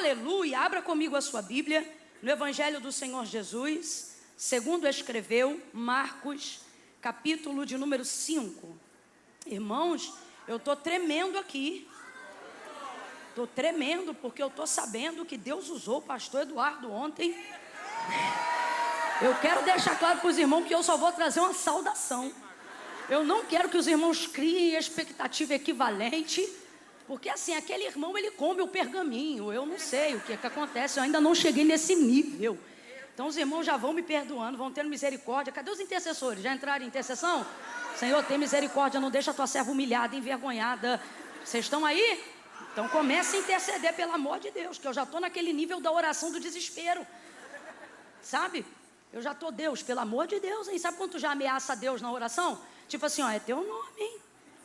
aleluia. Abra comigo a sua Bíblia no Evangelho do Senhor Jesus, segundo escreveu Marcos, capítulo de número 5. Irmãos, eu estou tremendo aqui. Estou tremendo porque eu estou sabendo que Deus usou o pastor Eduardo ontem. Eu quero deixar claro para os irmãos que eu só vou trazer uma saudação. Eu não quero que os irmãos criem expectativa equivalente, porque assim, aquele irmão ele come o pergaminho. Eu não sei o que acontece, eu ainda não cheguei nesse nível. Então os irmãos já vão me perdoando, vão tendo misericórdia. Cadê os intercessores? Já entraram em intercessão? Senhor, tem misericórdia, não deixa a tua serva humilhada, envergonhada. Vocês estão aí? Então comece a interceder, pelo amor de Deus, que eu já estou naquele nível da oração do desespero. Sabe? Eu já estou, Deus, pelo amor de Deus, hein? Sabe quando tu já ameaça Deus na oração? Tipo assim, ó, é teu nome, hein?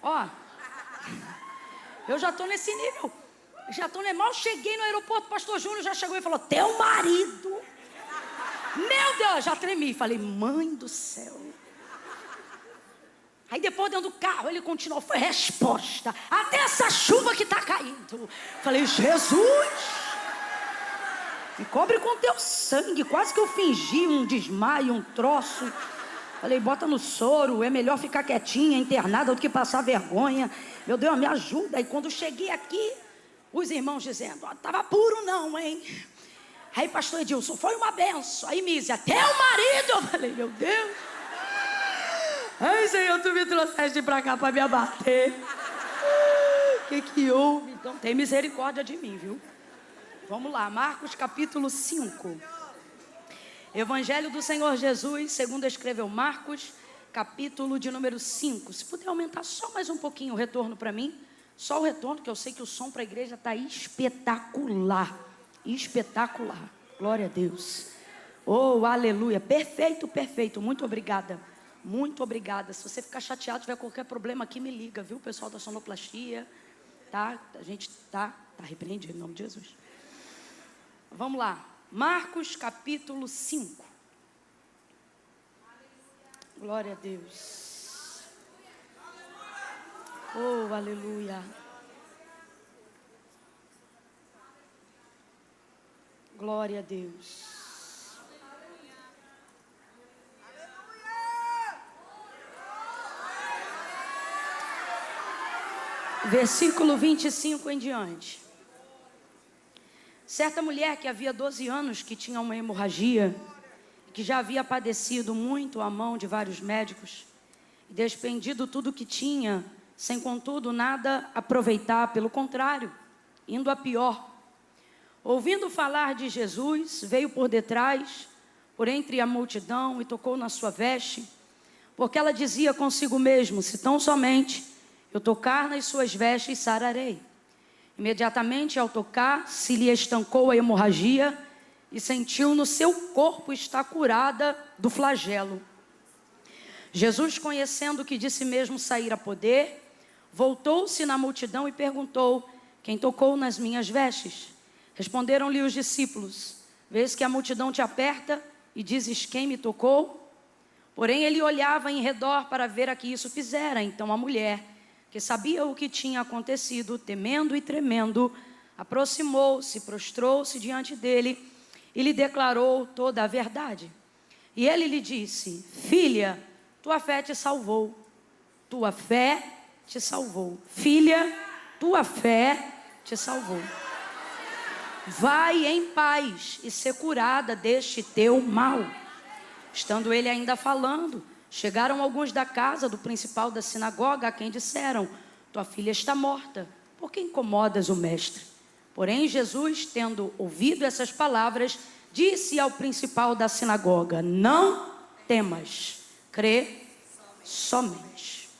Ó, eu já estou nesse nível. Já estou, mal cheguei no aeroporto, o pastor Júnior já chegou e falou, teu marido. Meu Deus, já tremi. Falei, mãe do céu. Aí depois dentro do carro ele continuou, foi resposta. Até essa chuva que está caindo. Falei, Jesus, me cobre com teu sangue. Quase que eu fingi um desmaio, um troço. Falei, bota no soro, é melhor ficar quietinha, internada do que passar vergonha. Meu Deus, me ajuda. E quando cheguei aqui, os irmãos dizendo, ó, tava puro não, hein? Aí pastor Edilson, foi uma benção. Aí Mísia, teu marido. Eu falei, meu Deus. Ai, Senhor, tu me trouxeste pra cá pra me abater. O que houve? Então tem misericórdia de mim, viu? Vamos lá, Marcos capítulo 5. Evangelho do Senhor Jesus, segundo escreveu Marcos, capítulo de número 5. Se puder aumentar só mais um pouquinho o retorno para mim. Só o retorno, que eu sei que o som para a igreja está espetacular. Espetacular. Glória a Deus. Oh, aleluia. Perfeito, perfeito. Muito obrigada. Muito obrigada. Se você ficar chateado, tiver qualquer problema aqui, me liga, viu? Pessoal da sonoplastia. Tá? A gente tá repreendido em nome de Jesus. Vamos lá. Marcos capítulo 5. Glória a Deus. Oh, aleluia. Glória a Deus. Versículo 25 em diante. Certa mulher que havia 12 anos que tinha uma hemorragia, que já havia padecido muito à mão de vários médicos, e despendido tudo o que tinha, sem contudo nada aproveitar, pelo contrário, indo a pior. Ouvindo falar de Jesus, veio por detrás, por entre a multidão, e tocou na sua veste, porque ela dizia consigo mesmo, se tão somente eu tocar nas suas vestes, sararei. Imediatamente ao tocar, se lhe estancou a hemorragia e sentiu no seu corpo estar curada do flagelo. Jesus, conhecendo que de si mesmo saíra poder, voltou-se na multidão e perguntou, quem tocou nas minhas vestes? Responderam-lhe os discípulos, vês que a multidão te aperta e dizes quem me tocou? Porém ele olhava em redor para ver a que isso fizera. Então a mulher, que sabia o que tinha acontecido, temendo e tremendo, aproximou-se, prostrou-se diante dele e lhe declarou toda a verdade. E ele lhe disse, filha, tua fé te salvou. Tua fé te salvou. Filha, tua fé te salvou. Vai em paz e ser curada deste teu mal. Estando ele ainda falando, chegaram alguns da casa do principal da sinagoga, a quem disseram, tua filha está morta, por que incomodas o mestre? Porém Jesus, tendo ouvido essas palavras, disse ao principal da sinagoga, não temas, crê somente.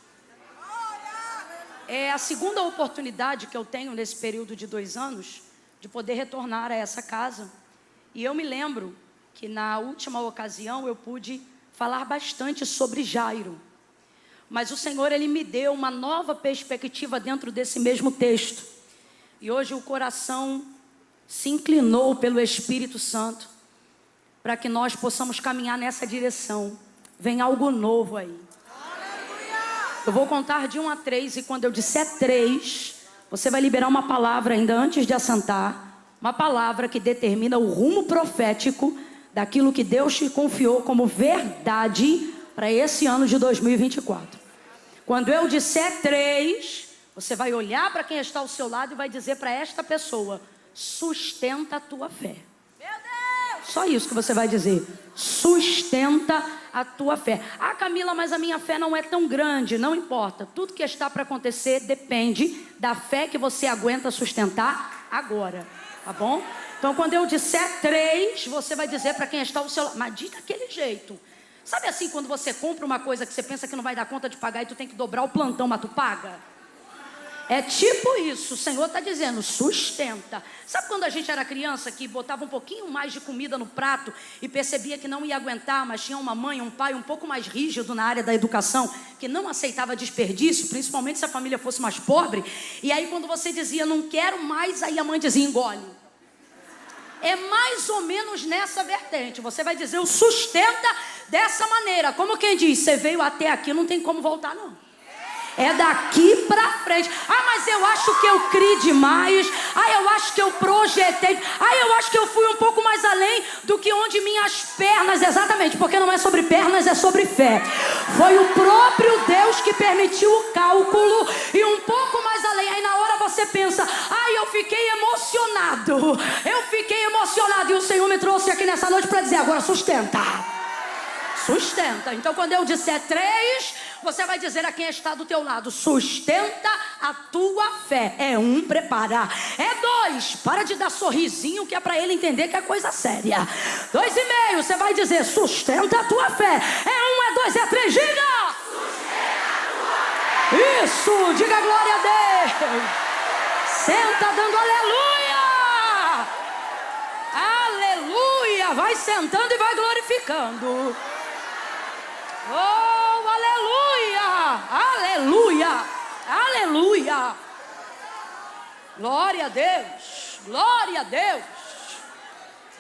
É a segunda oportunidade que eu tenho nesse período de 2 anos, de poder retornar a essa casa. E eu me lembro que na última ocasião eu pude falar bastante sobre Jairo. Mas o Senhor, Ele me deu uma nova perspectiva dentro desse mesmo texto. E hoje o coração se inclinou pelo Espírito Santo para que nós possamos caminhar nessa direção. Vem algo novo aí. Eu vou contar de 1 a 3 e quando eu disser 3, você vai liberar uma palavra ainda antes de assentar. Uma palavra que determina o rumo profético daquilo que Deus te confiou como verdade para esse ano de 2024. Quando eu disser 3, você vai olhar para quem está ao seu lado e vai dizer para esta pessoa: sustenta a tua fé. Meu Deus! Só isso que você vai dizer. Sustenta a tua fé. Ah, Camila, mas a minha fé não é tão grande. Não importa. Tudo que está para acontecer depende da fé que você aguenta sustentar agora. Tá bom? Então, quando eu disser 3, você vai dizer para quem está ao seu lado. Mas diga daquele jeito. Sabe assim, quando você compra uma coisa que você pensa que não vai dar conta de pagar e tu tem que dobrar o plantão, mas tu paga? É tipo isso. O Senhor está dizendo, sustenta. Sabe quando a gente era criança que botava um pouquinho mais de comida no prato e percebia que não ia aguentar, mas tinha uma mãe, um pai um pouco mais rígido na área da educação, que não aceitava desperdício, principalmente se a família fosse mais pobre. E aí quando você dizia, não quero mais, aí a mãe dizia, engole. É mais ou menos nessa vertente. Você vai dizer, o sustenta dessa maneira. Como quem diz, você veio até aqui, não tem como voltar não. É daqui pra frente. Ah, mas eu acho que eu criei demais. Ah, eu acho que eu projetei. Ah, eu acho que eu fui um pouco mais além do que onde minhas pernas. Exatamente, porque não é sobre pernas, é sobre fé. Foi o próprio Deus que permitiu o cálculo e um pouco mais além. Aí na hora você pensa, ah, eu fiquei emocionado. Eu fiquei emocionado. E o Senhor me trouxe aqui nessa noite para dizer, agora sustenta. Sustenta. Então quando eu disser 3, você vai dizer a quem está do teu lado, sustenta a tua fé. É 1, prepara. É 2, para de dar sorrisinho que é para ele entender que é coisa séria. 2,5, você vai dizer, sustenta a tua fé. É 1, é 2, é 3, diga! Sustenta a tua fé. Isso, diga glória a Deus. Senta dando aleluia. Aleluia, vai sentando e vai glorificando. Oh, aleluia, aleluia, aleluia. Glória a Deus, glória a Deus,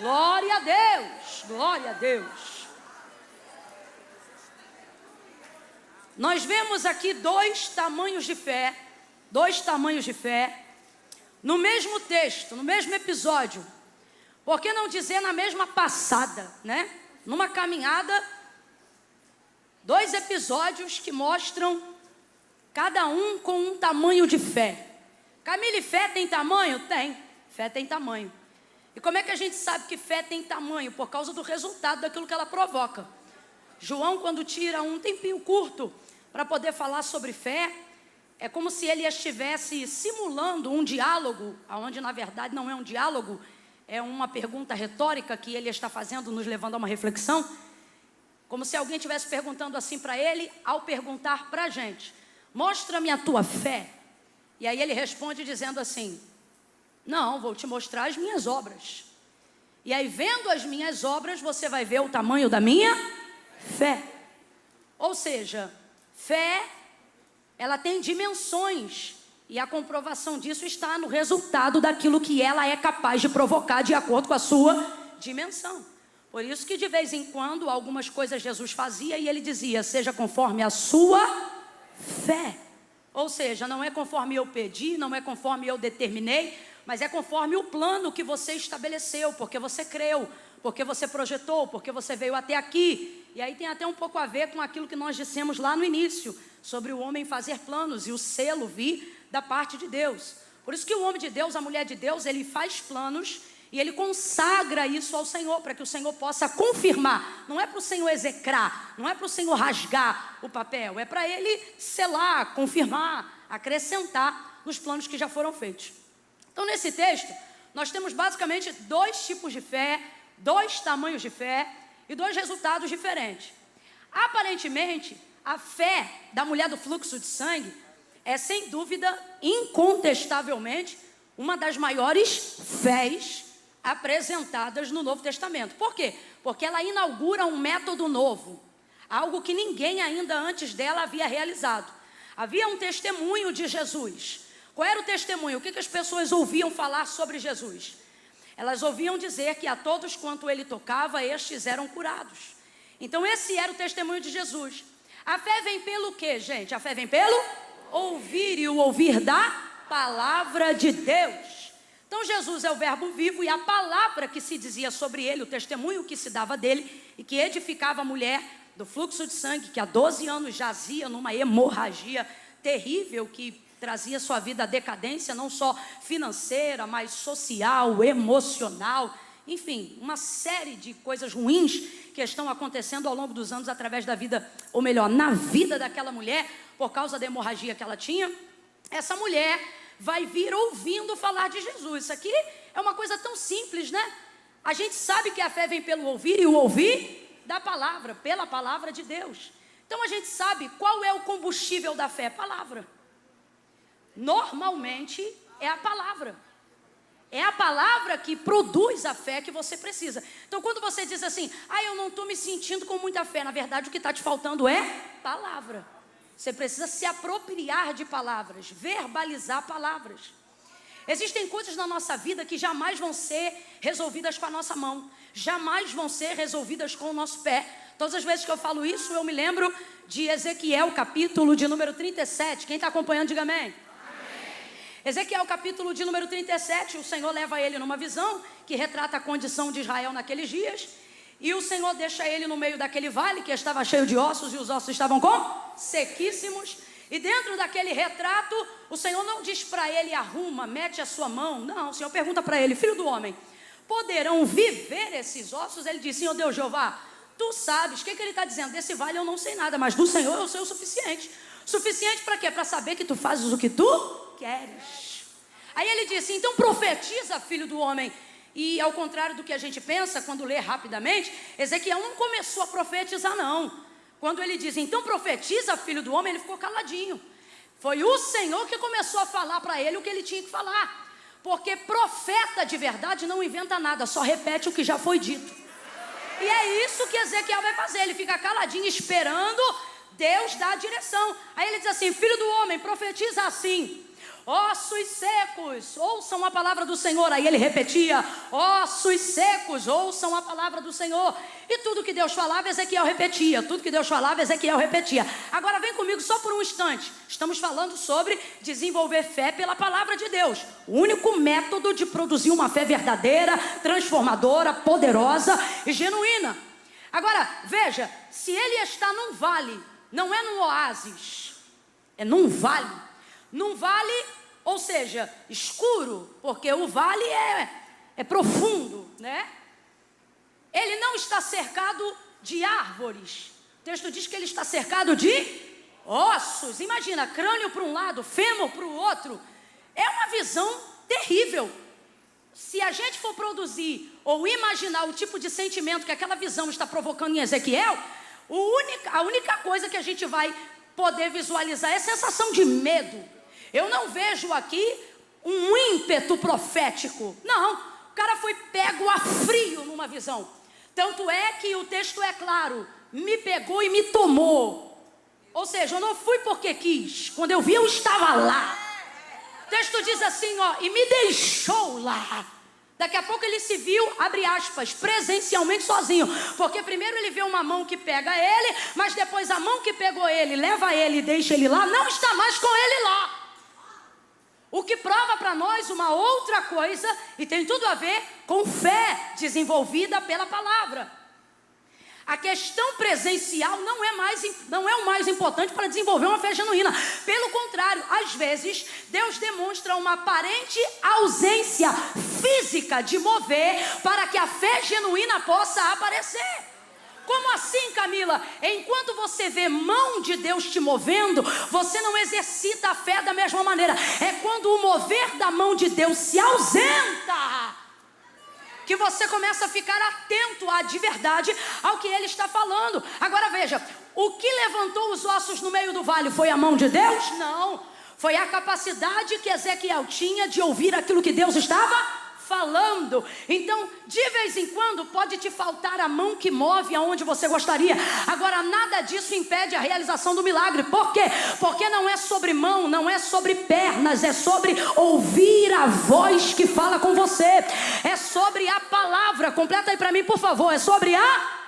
glória a Deus, glória a Deus. Nós vemos aqui 2 tamanhos de fé, 2 tamanhos de fé, no mesmo texto, no mesmo episódio. Por que não dizer na mesma passada, né? Numa caminhada, 2 episódios que mostram cada um com um tamanho de fé. Camila, fé tem tamanho? Tem. Fé tem tamanho. E como é que a gente sabe que fé tem tamanho? Por causa do resultado daquilo que ela provoca. João, quando tira um tempinho curto para poder falar sobre fé, é como se ele estivesse simulando um diálogo, onde na verdade não é um diálogo, é uma pergunta retórica que ele está fazendo, nos levando a uma reflexão. Como se alguém estivesse perguntando assim para ele, ao perguntar para a gente, mostra-me a tua fé. E aí ele responde dizendo assim, não, vou te mostrar as minhas obras. E aí vendo as minhas obras, você vai ver o tamanho da minha fé. Ou seja, fé, ela tem dimensões. E a comprovação disso está no resultado daquilo que ela é capaz de provocar de acordo com a sua dimensão. Por isso que de vez em quando algumas coisas Jesus fazia e ele dizia, seja conforme a sua fé. Ou seja, não é conforme eu pedi, não é conforme eu determinei, mas é conforme o plano que você estabeleceu, porque você creu, porque você projetou, porque você veio até aqui. E aí tem até um pouco a ver com aquilo que nós dissemos lá no início, sobre o homem fazer planos e o selo vir da parte de Deus. Por isso que o homem de Deus, a mulher de Deus, ele faz planos e ele consagra isso ao Senhor, para que o Senhor possa confirmar. Não é para o Senhor execrar, não é para o Senhor rasgar o papel, é para ele selar, confirmar, acrescentar nos planos que já foram feitos. Então nesse texto, nós temos basicamente 2 tipos de fé, 2 tamanhos de fé e 2 resultados diferentes. Aparentemente, a fé da mulher do fluxo de sangue é sem dúvida, incontestavelmente, uma das maiores fés apresentadas no Novo Testamento. Por quê? Porque ela inaugura um método novo, algo que ninguém ainda antes dela havia realizado. Havia um testemunho de Jesus. Qual era o testemunho? O que as pessoas ouviam falar sobre Jesus? Elas ouviam dizer que a todos quanto ele tocava, estes eram curados. Então esse era o testemunho de Jesus. A fé vem pelo quê, gente? A fé vem pelo ouvir, e o ouvir da palavra de Deus. Então Jesus é o verbo vivo e a palavra que se dizia sobre ele, o testemunho que se dava dele e que edificava a mulher do fluxo de sangue, que há 12 anos jazia numa hemorragia terrível que trazia sua vida à decadência, não só financeira, mas social, emocional, enfim, uma série de coisas ruins que estão acontecendo ao longo dos anos através da vida, ou melhor, na vida daquela mulher, por causa da hemorragia que ela tinha. Essa mulher vai vir ouvindo falar de Jesus. Isso aqui é uma coisa tão simples, né? A gente sabe que a fé vem pelo ouvir e o ouvir da palavra, pela palavra de Deus. Então a gente sabe qual é o combustível da fé, palavra. Normalmente é a palavra. É a palavra que produz a fé que você precisa. Então quando você diz assim, eu não estou me sentindo com muita fé, na verdade o que está te faltando é palavra. Você precisa se apropriar de palavras, verbalizar palavras. Existem coisas na nossa vida que jamais vão ser resolvidas com a nossa mão, jamais vão ser resolvidas com o nosso pé. Todas as vezes que eu falo isso, eu me lembro de Ezequiel, capítulo de número 37. Quem está acompanhando, diga amém. Ezequiel, capítulo de número 37, o Senhor leva ele numa visão que retrata a condição de Israel naqueles dias. E o Senhor deixa ele no meio daquele vale que estava cheio de ossos, e os ossos estavam sequíssimos. E dentro daquele retrato, o Senhor não diz para ele, arruma, mete a sua mão. Não, o Senhor pergunta para ele, filho do homem, poderão viver esses ossos? Ele diz, Senhor Deus Jeová, tu sabes. O que ele está dizendo? Desse vale eu não sei nada, mas do Senhor eu sei o suficiente. Suficiente para quê? Para saber que tu fazes o que tu queres. Aí ele disse, então profetiza, filho do homem. E ao contrário do que a gente pensa, quando lê rapidamente, Ezequiel não começou a profetizar não. Quando ele diz, então profetiza, filho do homem, ele ficou caladinho. Foi o Senhor que começou a falar para ele o que ele tinha que falar. Porque profeta de verdade não inventa nada, só repete o que já foi dito. E é isso que Ezequiel vai fazer, ele fica caladinho esperando Deus dar a direção. Aí ele diz assim, filho do homem, profetiza assim, ossos secos, ouçam a palavra do Senhor. Aí ele repetia, ossos secos, ouçam a palavra do Senhor. E tudo que Deus falava, Ezequiel repetia. Tudo que Deus falava, Ezequiel repetia. Agora vem comigo só por um instante. Estamos falando sobre desenvolver fé pela palavra de Deus. O único método de produzir uma fé verdadeira, transformadora, poderosa e genuína. Agora, veja, se ele está num vale, não é num oásis, é num vale. Num vale, ou seja, escuro, porque o vale é profundo, né? Ele não está cercado de árvores. O texto diz que ele está cercado de ossos. Imagina, crânio para um lado, fêmur para o outro. É uma visão terrível. Se a gente for produzir ou imaginar o tipo de sentimento que aquela visão está provocando em Ezequiel, a única coisa que a gente vai poder visualizar é a sensação de medo. Eu não vejo aqui um ímpeto profético. Não, o cara foi pego a frio numa visão. Tanto é que o texto é claro, me pegou e me tomou. Ou seja, eu não fui porque quis. Quando eu vi, eu estava lá. O texto diz assim, e me deixou lá. Daqui a pouco ele se viu, abre aspas, presencialmente sozinho. Porque primeiro ele vê uma mão que pega ele, mas depois a mão que pegou ele, leva ele e deixa ele lá, não está mais com ele lá. O que prova para nós uma outra coisa, e tem tudo a ver com fé desenvolvida pela palavra. A questão presencial não é o mais importante para desenvolver uma fé genuína. Pelo contrário, às vezes, Deus demonstra uma aparente ausência física de mover para que a fé genuína possa aparecer. Como assim, Camila? Enquanto você vê mão de Deus te movendo, você não exercita a fé da mesma maneira. É quando o mover da mão de Deus se ausenta que você começa a ficar atento de verdade ao que ele está falando. Agora veja, o que levantou os ossos no meio do vale foi a mão de Deus? Não, foi a capacidade que Ezequiel tinha de ouvir aquilo que Deus estava falando. Então, de vez em quando pode te faltar a mão que move aonde você gostaria. Agora, nada disso impede a realização do milagre. Por quê? Porque não é sobre mão, não é sobre pernas, é sobre ouvir a voz que fala com você. É sobre a palavra. Completa aí para mim, por favor. É sobre a...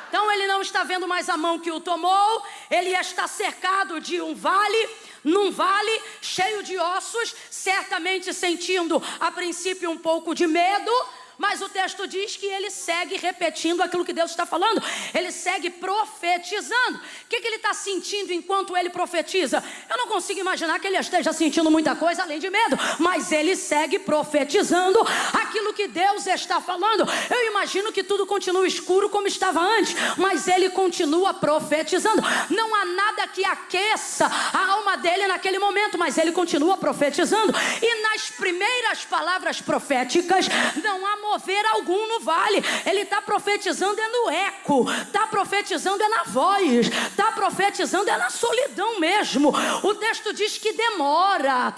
Então ele não está vendo mais a mão que o tomou, ele está cercado de um vale. num vale cheio de ossos, certamente sentindo a princípio um pouco de medo, mas o texto diz que ele segue repetindo aquilo que Deus está falando. Ele segue profetizando. O que ele está sentindo enquanto ele profetiza? Eu não consigo imaginar que ele esteja sentindo muita coisa além de medo, mas ele segue profetizando aquilo que Deus está falando. Eu imagino que tudo continua escuro como estava antes, mas ele continua profetizando. Não há nada que aqueça a alma dele naquele momento, mas ele continua profetizando. E nas primeiras palavras proféticas não há mover algum no vale. Ele está profetizando é no eco, está profetizando é na voz, está profetizando é na solidão mesmo. O texto diz que demora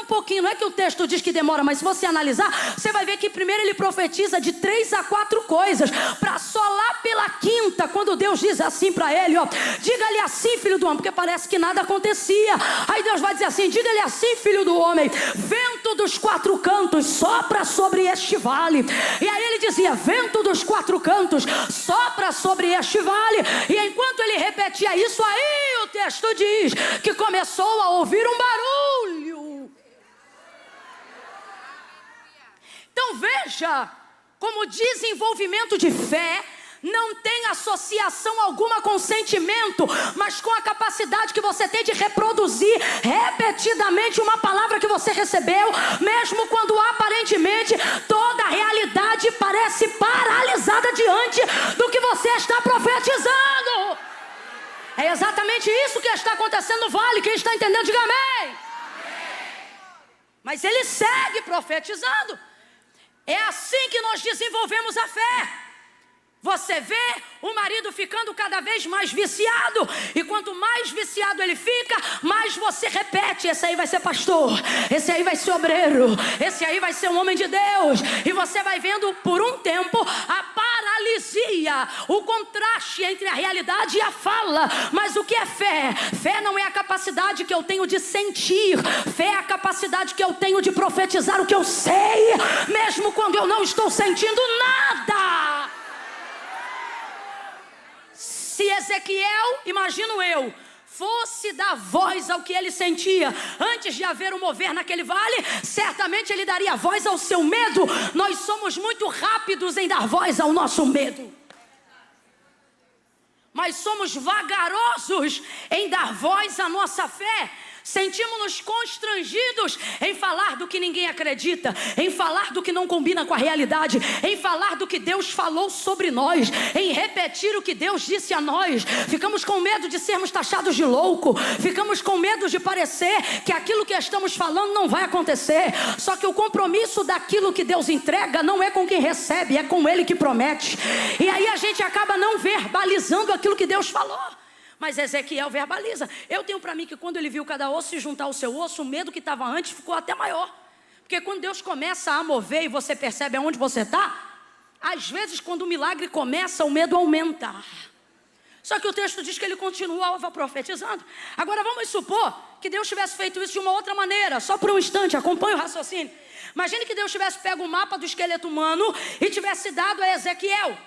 um pouquinho. Não é que o texto diz que demora, mas se você analisar, você vai ver que primeiro ele profetiza de 3 a 4 coisas, para só lá pela quinta, quando Deus diz assim para ele, ó, diga-lhe assim, filho do homem, porque parece que nada acontecia. Aí Deus vai dizer assim, diga-lhe assim, filho do homem, vento dos 4 cantos sopra sobre este vale. E aí ele dizia, vento dos 4 cantos sopra sobre este vale. E enquanto ele repetia isso, aí o texto diz que começou a ouvir um barulho. Então veja como desenvolvimento de fé não tem associação alguma com sentimento, mas com a capacidade que você tem de reproduzir repetidamente uma palavra que você recebeu, mesmo quando aparentemente toda a realidade parece paralisada diante do que você está profetizando. É exatamente isso que está acontecendo no vale. Quem está entendendo, diga amém. Mas ele segue profetizando. É assim que nós desenvolvemos a fé. Você vê o marido ficando cada vez mais viciado, e quanto mais viciado ele fica, mais você repete, esse aí vai ser pastor, esse aí vai ser obreiro, esse aí vai ser um homem de Deus. E você vai vendo por um tempo a paralisia, o contraste entre a realidade e a fala. Mas o que é fé? Fé não é a capacidade que eu tenho de sentir, fé é a capacidade que eu tenho de profetizar o que eu sei, mesmo quando eu não estou sentindo nada. Se Ezequiel, imagino eu, fosse dar voz ao que ele sentia antes de haver um mover naquele vale, certamente ele daria voz ao seu medo. Nós somos muito rápidos em dar voz ao nosso medo, mas somos vagarosos em dar voz à nossa fé. Sentimos-nos constrangidos em falar do que ninguém acredita, em falar do que não combina com a realidade, em falar do que Deus falou sobre nós, em repetir o que Deus disse a nós. Ficamos com medo de sermos taxados de louco, ficamos com medo de parecer que aquilo que estamos falando não vai acontecer. Só que o compromisso daquilo que Deus entrega não é com quem recebe, é com Ele que promete. E aí a gente acaba não verbalizando aquilo que Deus falou. Mas Ezequiel verbaliza. Eu tenho para mim que quando ele viu cada osso se juntar ao seu osso, o medo que estava antes ficou até maior. Porque quando Deus começa a mover e você percebe aonde você está, às vezes quando o milagre começa, o medo aumenta. Só que o texto diz que ele continuava profetizando. Agora vamos supor que Deus tivesse feito isso de uma outra maneira. Só por um instante, acompanhe o raciocínio. Imagine que Deus tivesse pego o mapa do esqueleto humano e tivesse dado a Ezequiel.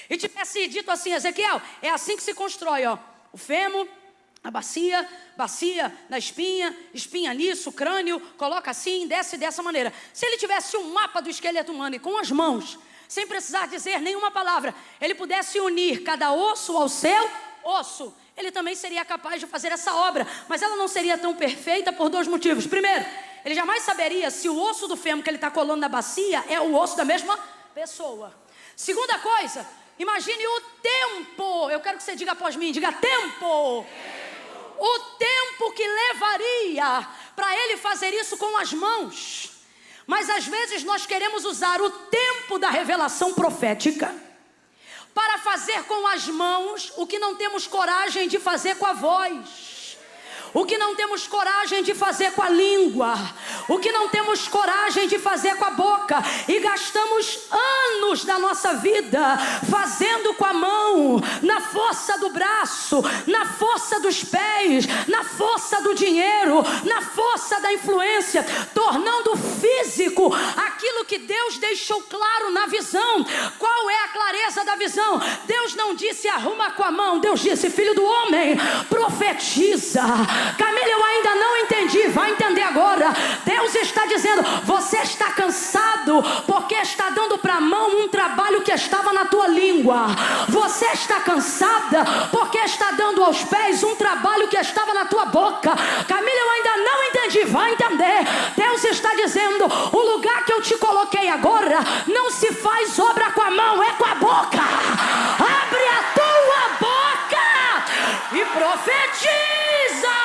E tivesse dito assim, Ezequiel, é assim que se constrói, ó. O fêmur, a bacia na espinha, espinha nisso, crânio, coloca assim, desce dessa maneira. Se ele tivesse um mapa do esqueleto humano e com as mãos, sem precisar dizer nenhuma palavra, ele pudesse unir cada osso ao seu osso, ele também seria capaz de fazer essa obra. Mas ela não seria tão perfeita por 2 motivos. Primeiro, ele jamais saberia se o osso do fêmur que ele está colando na bacia é o osso da mesma pessoa. Segunda coisa, imagine o tempo. Eu quero que você diga após mim, diga tempo. O tempo que levaria para ele fazer isso com as mãos. Mas às vezes nós queremos usar o tempo da revelação profética para fazer com as mãos o que não temos coragem de fazer com a voz, o que não temos coragem de fazer com a língua, o que não temos coragem de fazer com a boca. E gastamos anos da nossa vida fazendo com a mão, na força do braço, na força dos pés, na força do dinheiro, na força da influência, tornando físico aquilo que Deus deixou claro na visão. Qual é a clareza da visão? Deus não disse arruma com a mão, Deus disse filho do homem, profetiza. Camila, eu ainda não entendi. Vai entender agora. Deus está dizendo: você está cansado porque está dando para a mão um trabalho que estava na tua língua. Você está cansada porque está dando aos pés um trabalho que estava na tua boca. Camila, eu ainda não entendi. Vai entender. Deus está dizendo: o lugar que eu te coloquei agora não se faz obra com a mão, é com a boca. Abre a tua boca e profetiza.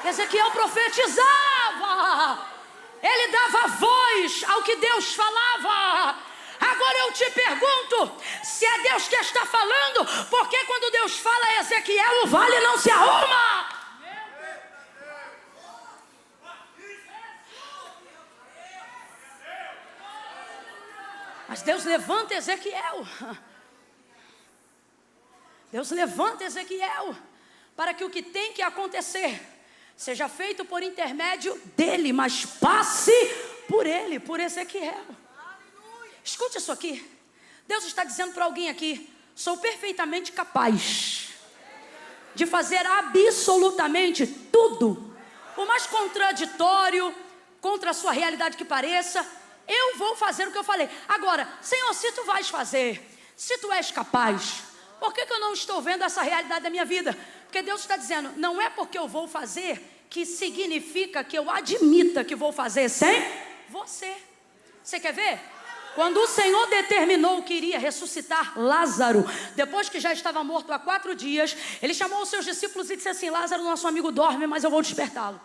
Ezequiel profetizava. Ele dava voz ao que Deus falava. Agora eu te pergunto, se é Deus que está falando, por que quando Deus fala a Ezequiel, o vale não se arruma? Mas Deus levanta Ezequiel. Deus levanta Ezequiel para que o que tem que acontecer seja feito por intermédio dele, mas passe por ele, por Ezequiel. Escute isso aqui. Deus está dizendo para alguém aqui: sou perfeitamente capaz de fazer absolutamente tudo. Por mais contraditório, contra a sua realidade que pareça, eu vou fazer o que eu falei. Agora, Senhor, se tu vais fazer, se tu és capaz, por que eu não estou vendo essa realidade da minha vida? Porque Deus está dizendo: não é porque eu vou fazer que significa que eu admita que vou fazer sem você. Você quer ver? Quando o Senhor determinou que iria ressuscitar Lázaro, depois que já estava morto há 4 dias, Ele chamou os seus discípulos e disse assim: Lázaro, nosso amigo, dorme, mas eu vou despertá-lo.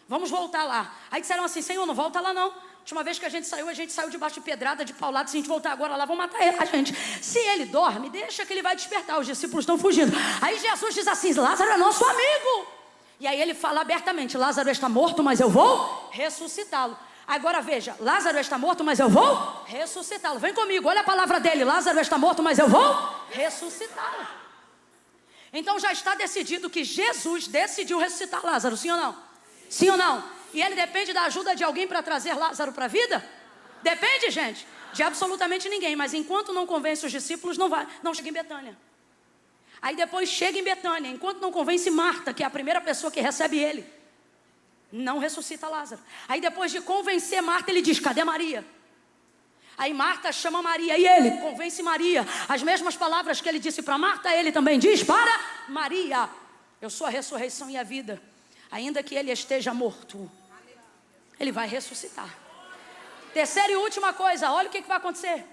Vamos voltar lá. Aí disseram assim: Senhor, não volta lá não. Última vez que a gente saiu debaixo de pedrada, de paulada. Se a gente voltar agora lá, vão matar a gente. Se ele dorme, deixa que ele vai despertar. Os discípulos estão fugindo. Aí Jesus diz assim: Lázaro é nosso amigo. E aí ele fala abertamente: Lázaro está morto, mas eu vou ressuscitá-lo. Agora veja: Lázaro está morto, mas eu vou ressuscitá-lo. Vem comigo, olha a palavra dele: Lázaro está morto, mas eu vou ressuscitá-lo. Então já está decidido que Jesus decidiu ressuscitar Lázaro, sim ou não? Sim ou não? E ele depende da ajuda de alguém para trazer Lázaro para a vida? Depende, gente, de absolutamente ninguém. Mas enquanto não convence os discípulos, não chega em Betânia. Aí depois chega em Betânia. Enquanto não convence Marta, que é a primeira pessoa que recebe ele, não ressuscita Lázaro. Aí depois de convencer Marta, ele diz: cadê Maria? Aí Marta chama Maria e ele convence Maria. As mesmas palavras que ele disse para Marta, ele também diz para Maria: eu sou a ressurreição e a vida. Ainda que ele esteja morto, ele vai ressuscitar. Terceira e última coisa, olha o que vai acontecer.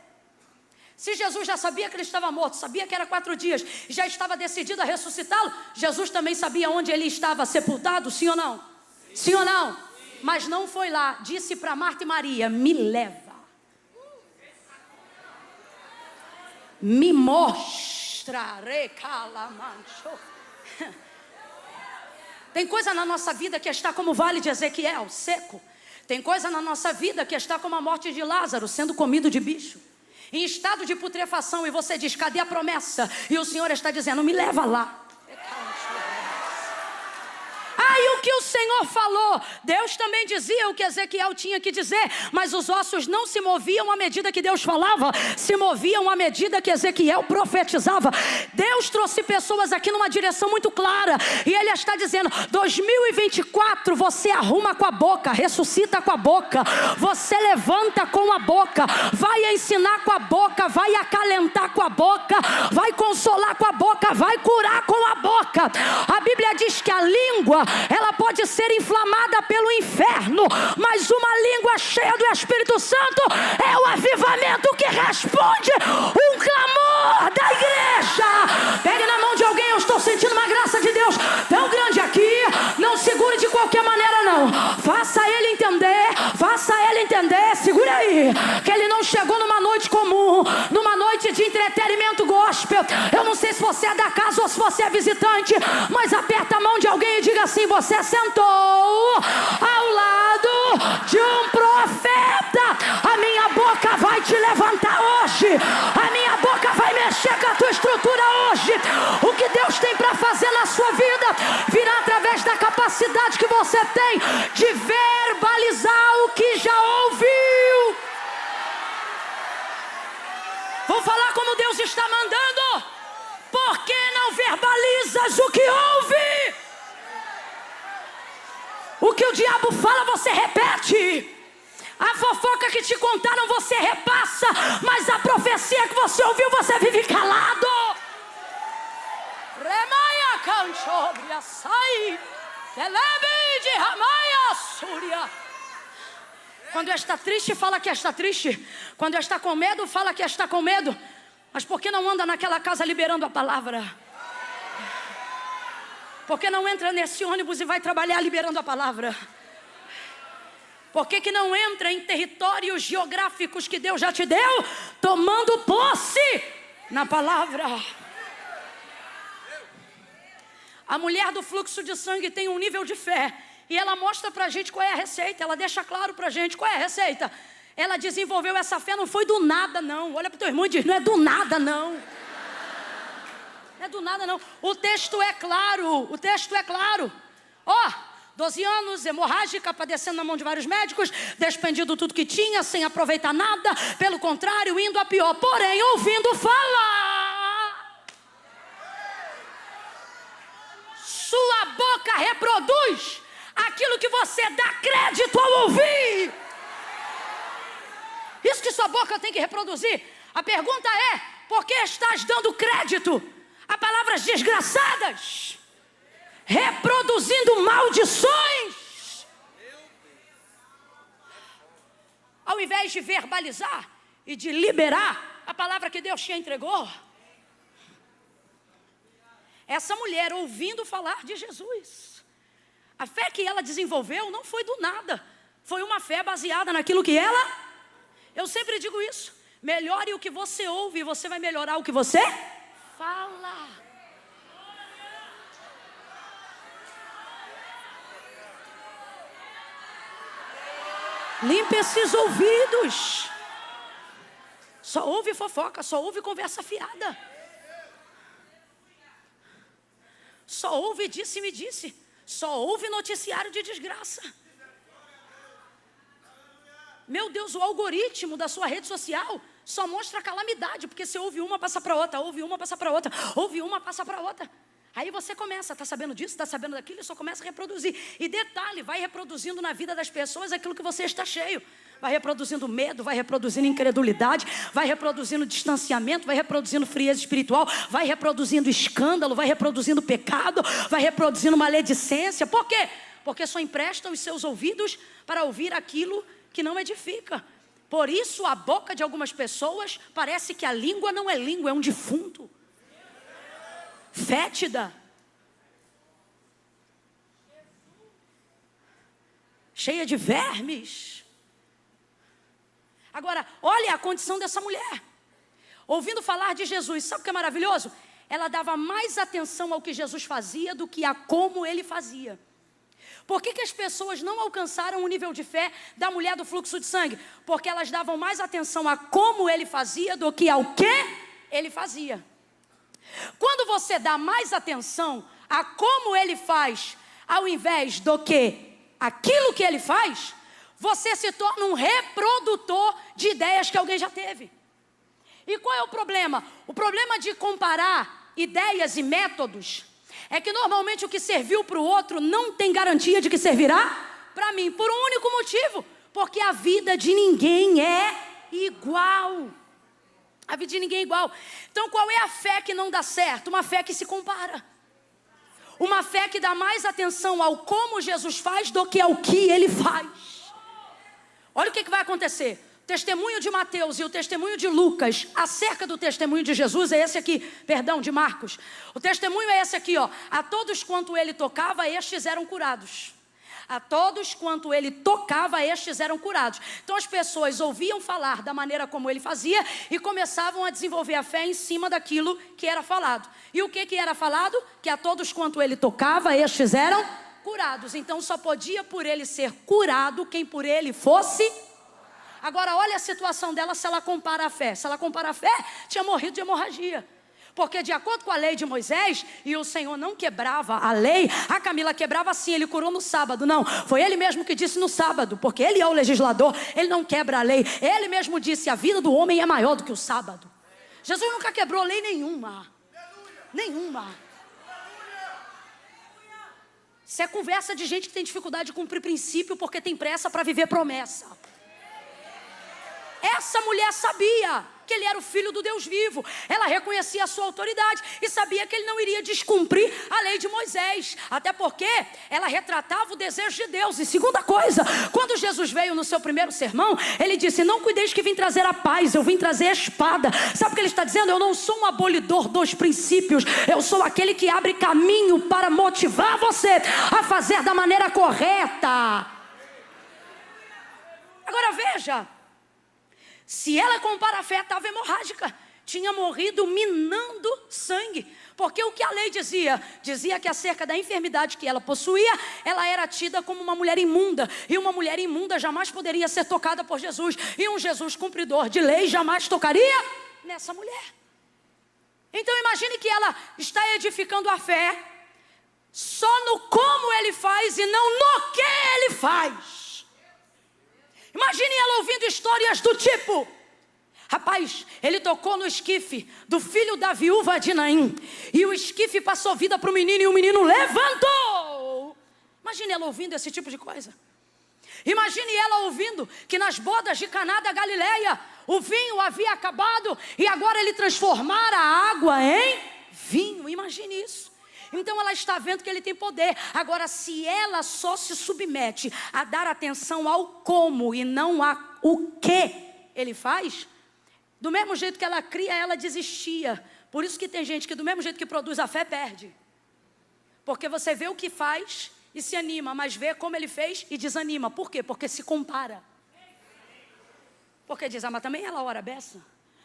Se Jesus já sabia que ele estava morto, sabia que era 4 dias, e já estava decidido a ressuscitá-lo, Jesus também sabia onde ele estava sepultado, sim ou não? Sim ou não? Mas não foi lá, disse para Marta e Maria: me leva, me mostra, Tem coisa na nossa vida que está como o vale de Ezequiel, seco. Tem coisa na nossa vida que está como a morte de Lázaro, sendo comido de bicho, em estado de putrefação. E você diz: cadê a promessa? E o Senhor está dizendo: me leva lá. Aí o que o Senhor falou, Deus também dizia o que Ezequiel tinha que dizer, mas os ossos não se moviam à medida que Deus falava, se moviam à medida que Ezequiel profetizava. Deus trouxe pessoas aqui numa direção muito clara, e Ele está dizendo: 2024 você arruma com a boca, ressuscita com a boca, você levanta com a boca, vai ensinar com a boca, vai acalentar com a boca, vai consolar com a boca, vai curar com a boca. A Bíblia diz que a língua, ela pode ser inflamada pelo inferno, mas uma língua cheia do Espírito Santo é o avivamento que responde um clamor da igreja. Pegue na mão de alguém: eu estou sentindo uma graça de Deus tão grande aqui. Não segure de qualquer maneira não, faça ele entender, segure aí, que ele não chegou numa noite comum, numa noite de entretenimento gospel. Eu não sei se você é da casa ou se você é visitante, mas aperta a mão de alguém e diga assim: você sentou ao lado de um profeta. A minha boca vai te levantar hoje, a minha boca vai mexer com a tua estrutura hoje. O que Deus tem para fazer na sua vida virá através da capacidade que você tem de verbalizar o que já ouviu. Vou falar como Deus está mandando. Por que não verbalizas o que ouve? O que o diabo fala, você repete. A fofoca que te contaram, você repassa. Mas a profecia que você ouviu, você vive calado. Remaia canchobria sai. Telebe de ramaia súria. Quando está triste, fala que está triste. Quando está com medo, fala que está com medo. Mas por que não anda naquela casa liberando a palavra? Por que não entra nesse ônibus e vai trabalhar liberando a palavra? Por que não entra em territórios geográficos que Deus já te deu, tomando posse na palavra? A mulher do fluxo de sangue tem um nível de fé. E ela mostra pra gente qual é a receita. Ela deixa claro pra gente qual é a receita. Ela desenvolveu essa fé, não foi do nada não. Olha pro teu irmão e diz, não é do nada não. Não é do nada não. O texto é claro. O texto é claro. Ó, 12 anos, hemorrágica, padecendo na mão de vários médicos, despendido tudo que tinha, sem aproveitar nada. Pelo contrário, indo a pior. Porém, ouvindo falar, sua boca reproduz aquilo que você dá crédito ao ouvir. Isso que sua boca tem que reproduzir. A pergunta é, por que estás dando crédito a palavras desgraçadas? Reproduzindo maldições. Ao invés de verbalizar e de liberar a palavra que Deus te entregou. Essa mulher ouvindo falar de Jesus. A fé que ela desenvolveu não foi do nada. Foi uma fé baseada naquilo que ela... Eu sempre digo isso. Melhore o que você ouve e você vai melhorar o que você fala. Limpe esses ouvidos. Só ouve fofoca, só ouve conversa fiada. Só ouve disse-me disse. Só ouve noticiário de desgraça. Meu Deus, o algoritmo da sua rede social só mostra calamidade, porque você ouve uma, passa para outra, ouve uma, passa para outra, ouve uma, passa para outra. Aí você começa, está sabendo disso, está sabendo daquilo, e só começa a reproduzir. E detalhe, vai reproduzindo na vida das pessoas aquilo que você está cheio. Vai reproduzindo medo, vai reproduzindo incredulidade, vai reproduzindo distanciamento, vai reproduzindo frieza espiritual, vai reproduzindo escândalo, vai reproduzindo pecado, vai reproduzindo maledicência. Por quê? Porque só empresta os seus ouvidos para ouvir aquilo que não edifica. Por isso a boca de algumas pessoas parece que a língua não é língua, é um defunto. Fétida. Cheia de vermes. Agora, olha a condição dessa mulher. Ouvindo falar de Jesus, sabe o que é maravilhoso? Ela dava mais atenção ao que Jesus fazia do que a como ele fazia. Por que as pessoas não alcançaram o nível de fé da mulher do fluxo de sangue? Porque elas davam mais atenção a como ele fazia do que ao que ele fazia. Quando você dá mais atenção a como ele faz, ao invés do que aquilo que ele faz, você se torna um reprodutor de ideias que alguém já teve. E qual é o problema? O problema de comparar ideias e métodos é que normalmente o que serviu para o outro não tem garantia de que servirá para mim, por um único motivo, porque a vida de ninguém é igual. A vida de ninguém é igual. Então qual é a fé que não dá certo? Uma fé que se compara. Uma fé que dá mais atenção ao como Jesus faz do que ao que ele faz. Olha o que vai acontecer. O testemunho de Mateus e o testemunho de Lucas acerca do testemunho de Jesus é esse aqui, perdão, de Marcos. O testemunho é esse aqui, ó. A todos quanto ele tocava, estes eram curados. A todos quanto ele tocava, estes eram curados. Então as pessoas ouviam falar da maneira como ele fazia e começavam a desenvolver a fé em cima daquilo que era falado. E o que era falado? Que a todos quanto ele tocava, estes eram curados. Então só podia por ele ser curado quem por ele fosse. Agora olha a situação dela se ela compara a fé. Se ela compara a fé, tinha morrido de hemorragia. Porque de acordo com a lei de Moisés, e o Senhor não quebrava a lei, a Camila quebrava sim, ele curou no sábado. Não, foi ele mesmo que disse no sábado, porque ele é o legislador, ele não quebra a lei. Ele mesmo disse, a vida do homem é maior do que o sábado. Jesus nunca quebrou lei nenhuma. Nenhuma. Isso é conversa de gente que tem dificuldade de cumprir princípio porque tem pressa para viver promessa. Essa mulher sabia que ele era o filho do Deus vivo. Ela reconhecia a sua autoridade e sabia que ele não iria descumprir a lei de Moisés. Até porque ela retratava o desejo de Deus. E segunda coisa, quando Jesus veio no seu primeiro sermão, ele disse: não cuideis que vim trazer a paz, eu vim trazer a espada. Sabe o que ele está dizendo? Eu não sou um abolidor dos princípios, eu sou aquele que abre caminho para motivar você a fazer da maneira correta. Agora veja, se ela compara a fé, estava hemorrágica, tinha morrido minando sangue. Porque o que a lei dizia? Dizia que acerca da enfermidade que ela possuía, ela era tida como uma mulher imunda. E uma mulher imunda jamais poderia ser tocada por Jesus. E um Jesus cumpridor de lei jamais tocaria nessa mulher. Então imagine que ela está edificando a fé só no como ele faz e não no que ele faz. Imagine ela ouvindo histórias do tipo: rapaz, ele tocou no esquife do filho da viúva de Naim, e o esquife passou vida para o menino, e o menino levantou. Imagine ela ouvindo esse tipo de coisa. Imagine ela ouvindo que nas bodas de Caná da Galileia, o vinho havia acabado, e agora ele transformara a água em vinho. Imagine isso. Então ela está vendo que ele tem poder. Agora, se ela só se submete a dar atenção ao como e não ao que ele faz, do mesmo jeito que ela cria, ela desistia. Por isso que tem gente que do mesmo jeito que produz a fé, perde. Porque você vê o que faz e se anima, mas vê como ele fez e desanima. Por quê? Porque se compara. Porque diz: mas também ela ora a beça.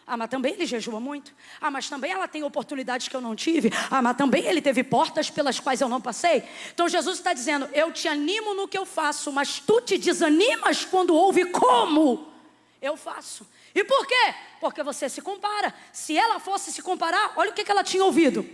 Mas também ele jejua muito. Mas também ela tem oportunidades que eu não tive. Mas também ele teve portas pelas quais eu não passei. Então Jesus está dizendo: eu te animo no que eu faço, mas tu te desanimas quando ouve como eu faço. E por quê? Porque você se compara. Se ela fosse se comparar, olha o que ela tinha ouvido.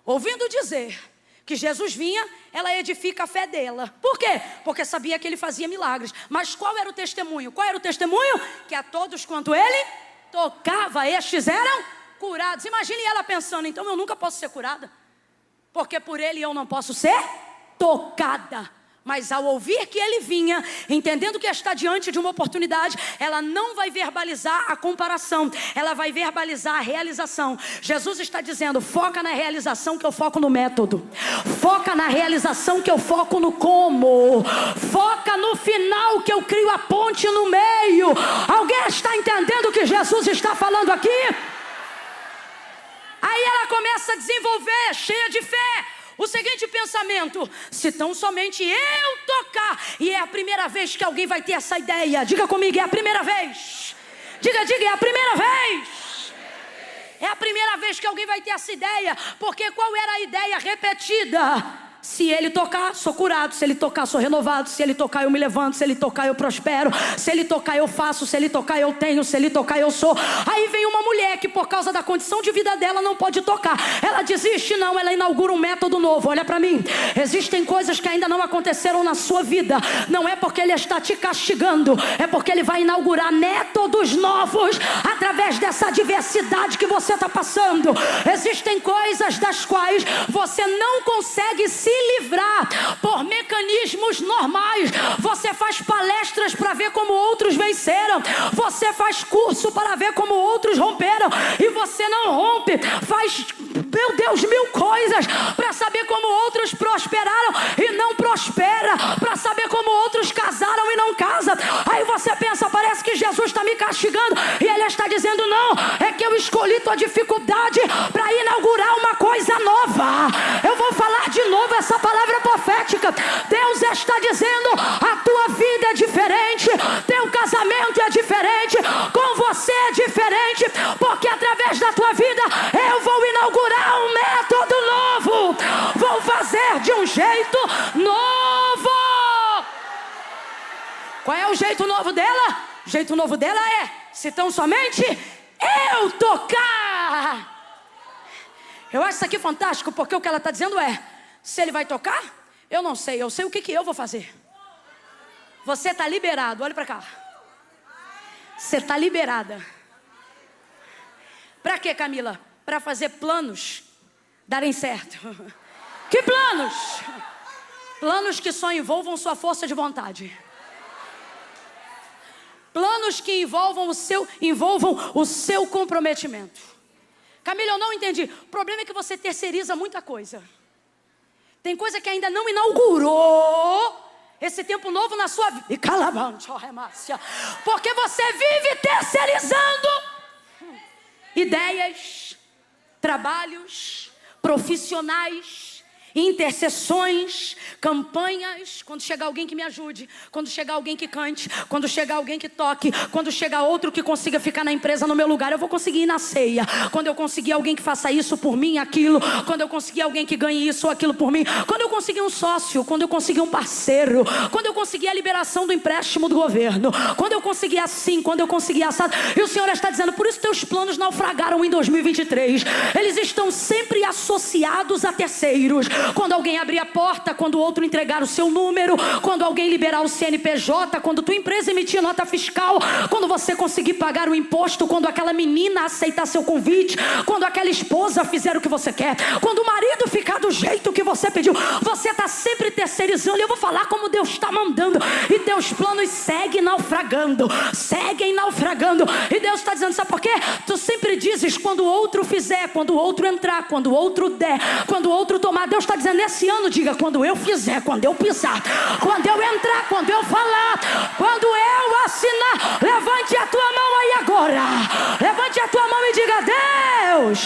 Ouvindo dizer que Jesus vinha, ela edifica a fé dela. Por quê? Porque sabia que ele fazia milagres. Mas qual era o testemunho? Qual era o testemunho? Que a todos quanto ele tocava, estes eram curados. Imagine ela pensando: então eu nunca posso ser curada, porque por ele eu não posso ser tocada. Mas ao ouvir que ele vinha, entendendo que está diante de uma oportunidade, ela não vai verbalizar a comparação, ela vai verbalizar a realização. Jesus está dizendo: foca na realização que eu foco no método. Foca na realização que eu foco no como. Foca no final que eu crio a ponte no meio. Alguém está entendendo o que Jesus está falando aqui? Aí ela começa a desenvolver, cheia de fé, o seguinte pensamento: se tão somente eu tocar. E é a primeira vez que alguém vai ter essa ideia. Diga comigo: é a primeira vez. Diga, é a primeira vez. É a primeira vez que alguém vai ter essa ideia. Porque qual era a ideia repetida? Se ele tocar, sou curado. Se ele tocar, sou renovado. Se ele tocar, eu me levanto. Se ele tocar, eu prospero. Se ele tocar, eu faço. Se ele tocar, eu tenho. Se ele tocar, eu sou. Aí vem uma mulher que por causa da condição de vida dela não pode tocar. Ela desiste? Não, ela inaugura um método novo. Olha para mim, existem coisas que ainda não aconteceram na sua vida. Não é porque ele está te castigando, é porque ele vai inaugurar métodos novos através dessa adversidade que você está passando. Existem coisas das quais você não consegue se livrar por mecanismos normais. Você faz palestras para ver como outros venceram. Você faz curso para ver como outros romperam. E você não rompe. Faz, meu Deus, 1000 coisas para saber como outros prosperaram e não prospera. Para saber como outros casaram e não casam. Aí você pensa: parece que Jesus está me castigando. E ele está dizendo: não, é que eu escolhi tua dificuldade para inaugurar uma coisa nova. Eu vou falar de novo essa palavra profética. Deus está dizendo: a tua vida é diferente, teu casamento é diferente, com você é diferente, porque através da tua vida eu vou inaugurar um método novo. Vou fazer de um jeito novo. Qual é o jeito novo dela? O jeito novo dela é: se tão somente eu tocar. Eu acho isso aqui fantástico, porque o que ela está dizendo é: se ele vai tocar, eu não sei, eu sei o que eu vou fazer. Você está liberado, olha para cá. Você está liberada. Para quê, Camila? Para fazer planos darem certo. Que planos? Planos que só envolvam sua força de vontade. Planos que envolvam o seu comprometimento. Camila, eu não entendi. O problema é que você terceiriza muita coisa. Tem coisa que ainda não inaugurou esse tempo novo na sua vida. E calabante, ó remácia. Porque você vive terceirizando ideias, trabalhos, profissionais, intercessões, campanhas. Quando chegar alguém que me ajude, quando chegar alguém que cante, quando chegar alguém que toque, quando chegar outro que consiga ficar na empresa no meu lugar, eu vou conseguir ir na ceia. Quando eu conseguir alguém que faça isso por mim, aquilo, quando eu conseguir alguém que ganhe isso ou aquilo por mim, quando eu conseguir um sócio, quando eu conseguir um parceiro, quando eu conseguir a liberação do empréstimo do governo, quando eu conseguir assim, quando eu conseguir assado. E o Senhor está dizendo, por isso teus planos naufragaram em 2023. Eles estão sempre associados a terceiros. Quando alguém abrir a porta, quando o outro entregar o seu número, quando alguém liberar o CNPJ, quando tua empresa emitir nota fiscal, quando você conseguir pagar o imposto, quando aquela menina aceitar seu convite, quando aquela esposa fizer o que você quer, quando o marido ficar do jeito que você pediu, você está sempre terceirizando. E eu vou falar como Deus está mandando, e teus planos seguem naufragando, e Deus está dizendo, sabe por quê? Tu sempre dizes quando o outro fizer, quando o outro entrar, quando o outro der, quando o outro tomar. Deus está dizendo, nesse ano, diga, quando eu fizer, quando eu pisar, quando eu entrar, quando eu falar, quando eu assinar. Levante a tua mão aí agora, levante a tua mão e diga, Deus,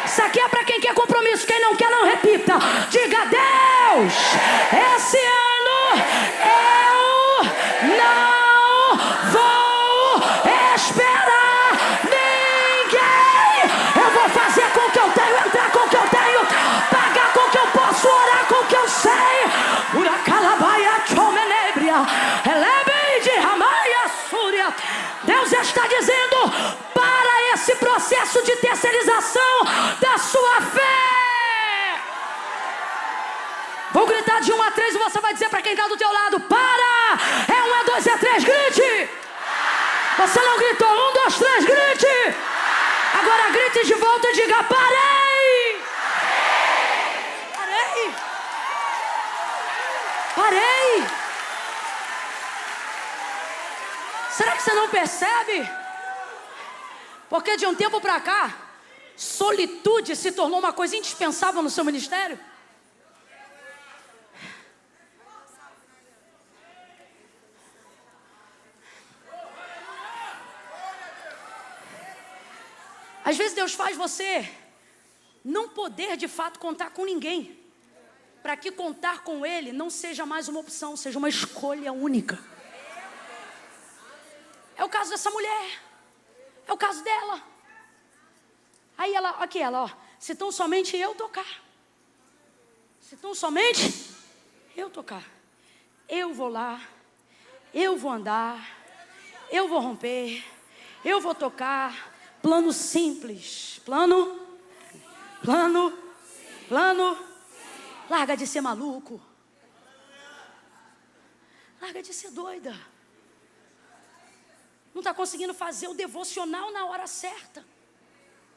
isso aqui é para quem quer compromisso, quem não quer não repita. Diga, Deus, esse ano eu não vou esperar ninguém. Eu vou fazer com o que eu tenho, entrar com o que eu tenho, pagar com o que eu posso, orar com o que eu sei. Deus está dizendo, para esse processo de terceirização da sua fé. Vou gritar de 1 a 3 e você vai dizer para quem está do teu lado, para! É 1, é 2, é 3, grite! Você não gritou, 1, 2, 3, grite! Agora grite de volta e diga, parei! Parei! Parei! Será que você não percebe? Porque de um tempo para cá, solitude se tornou uma coisa indispensável no seu ministério. Às vezes Deus faz você não poder de fato contar com ninguém, para que contar com Ele não seja mais uma opção, seja uma escolha única. É o caso dessa mulher, é o caso dela. Aí ela, aqui ela, ó, se tão somente eu tocar, se tão somente eu tocar, eu vou lá, eu vou andar, eu vou romper, eu vou tocar. Plano simples, plano. Larga de ser maluco, larga de ser doida. Não está conseguindo fazer o devocional na hora certa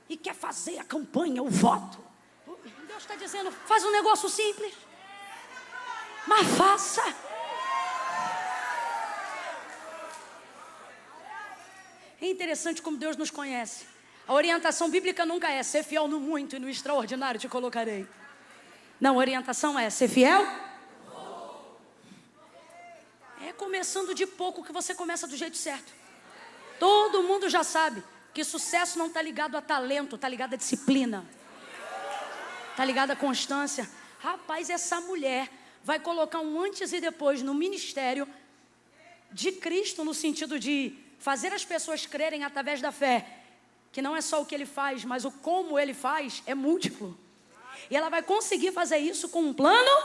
e quer fazer a campanha, o voto. Deus está dizendo, faz um negócio simples, mas faça. É interessante como Deus nos conhece. A orientação bíblica nunca é ser fiel no muito e no extraordinário te colocarei. Não, a orientação é ser fiel. É começando de pouco que você começa do jeito certo. Todo mundo já sabe que sucesso não está ligado a talento, está ligado a disciplina, está ligado a constância. Rapaz, essa mulher vai colocar um antes e depois no ministério de Cristo, no sentido de fazer as pessoas crerem através da fé, que não é só o que ele faz, mas o como ele faz é múltiplo. E ela vai conseguir fazer isso com um plano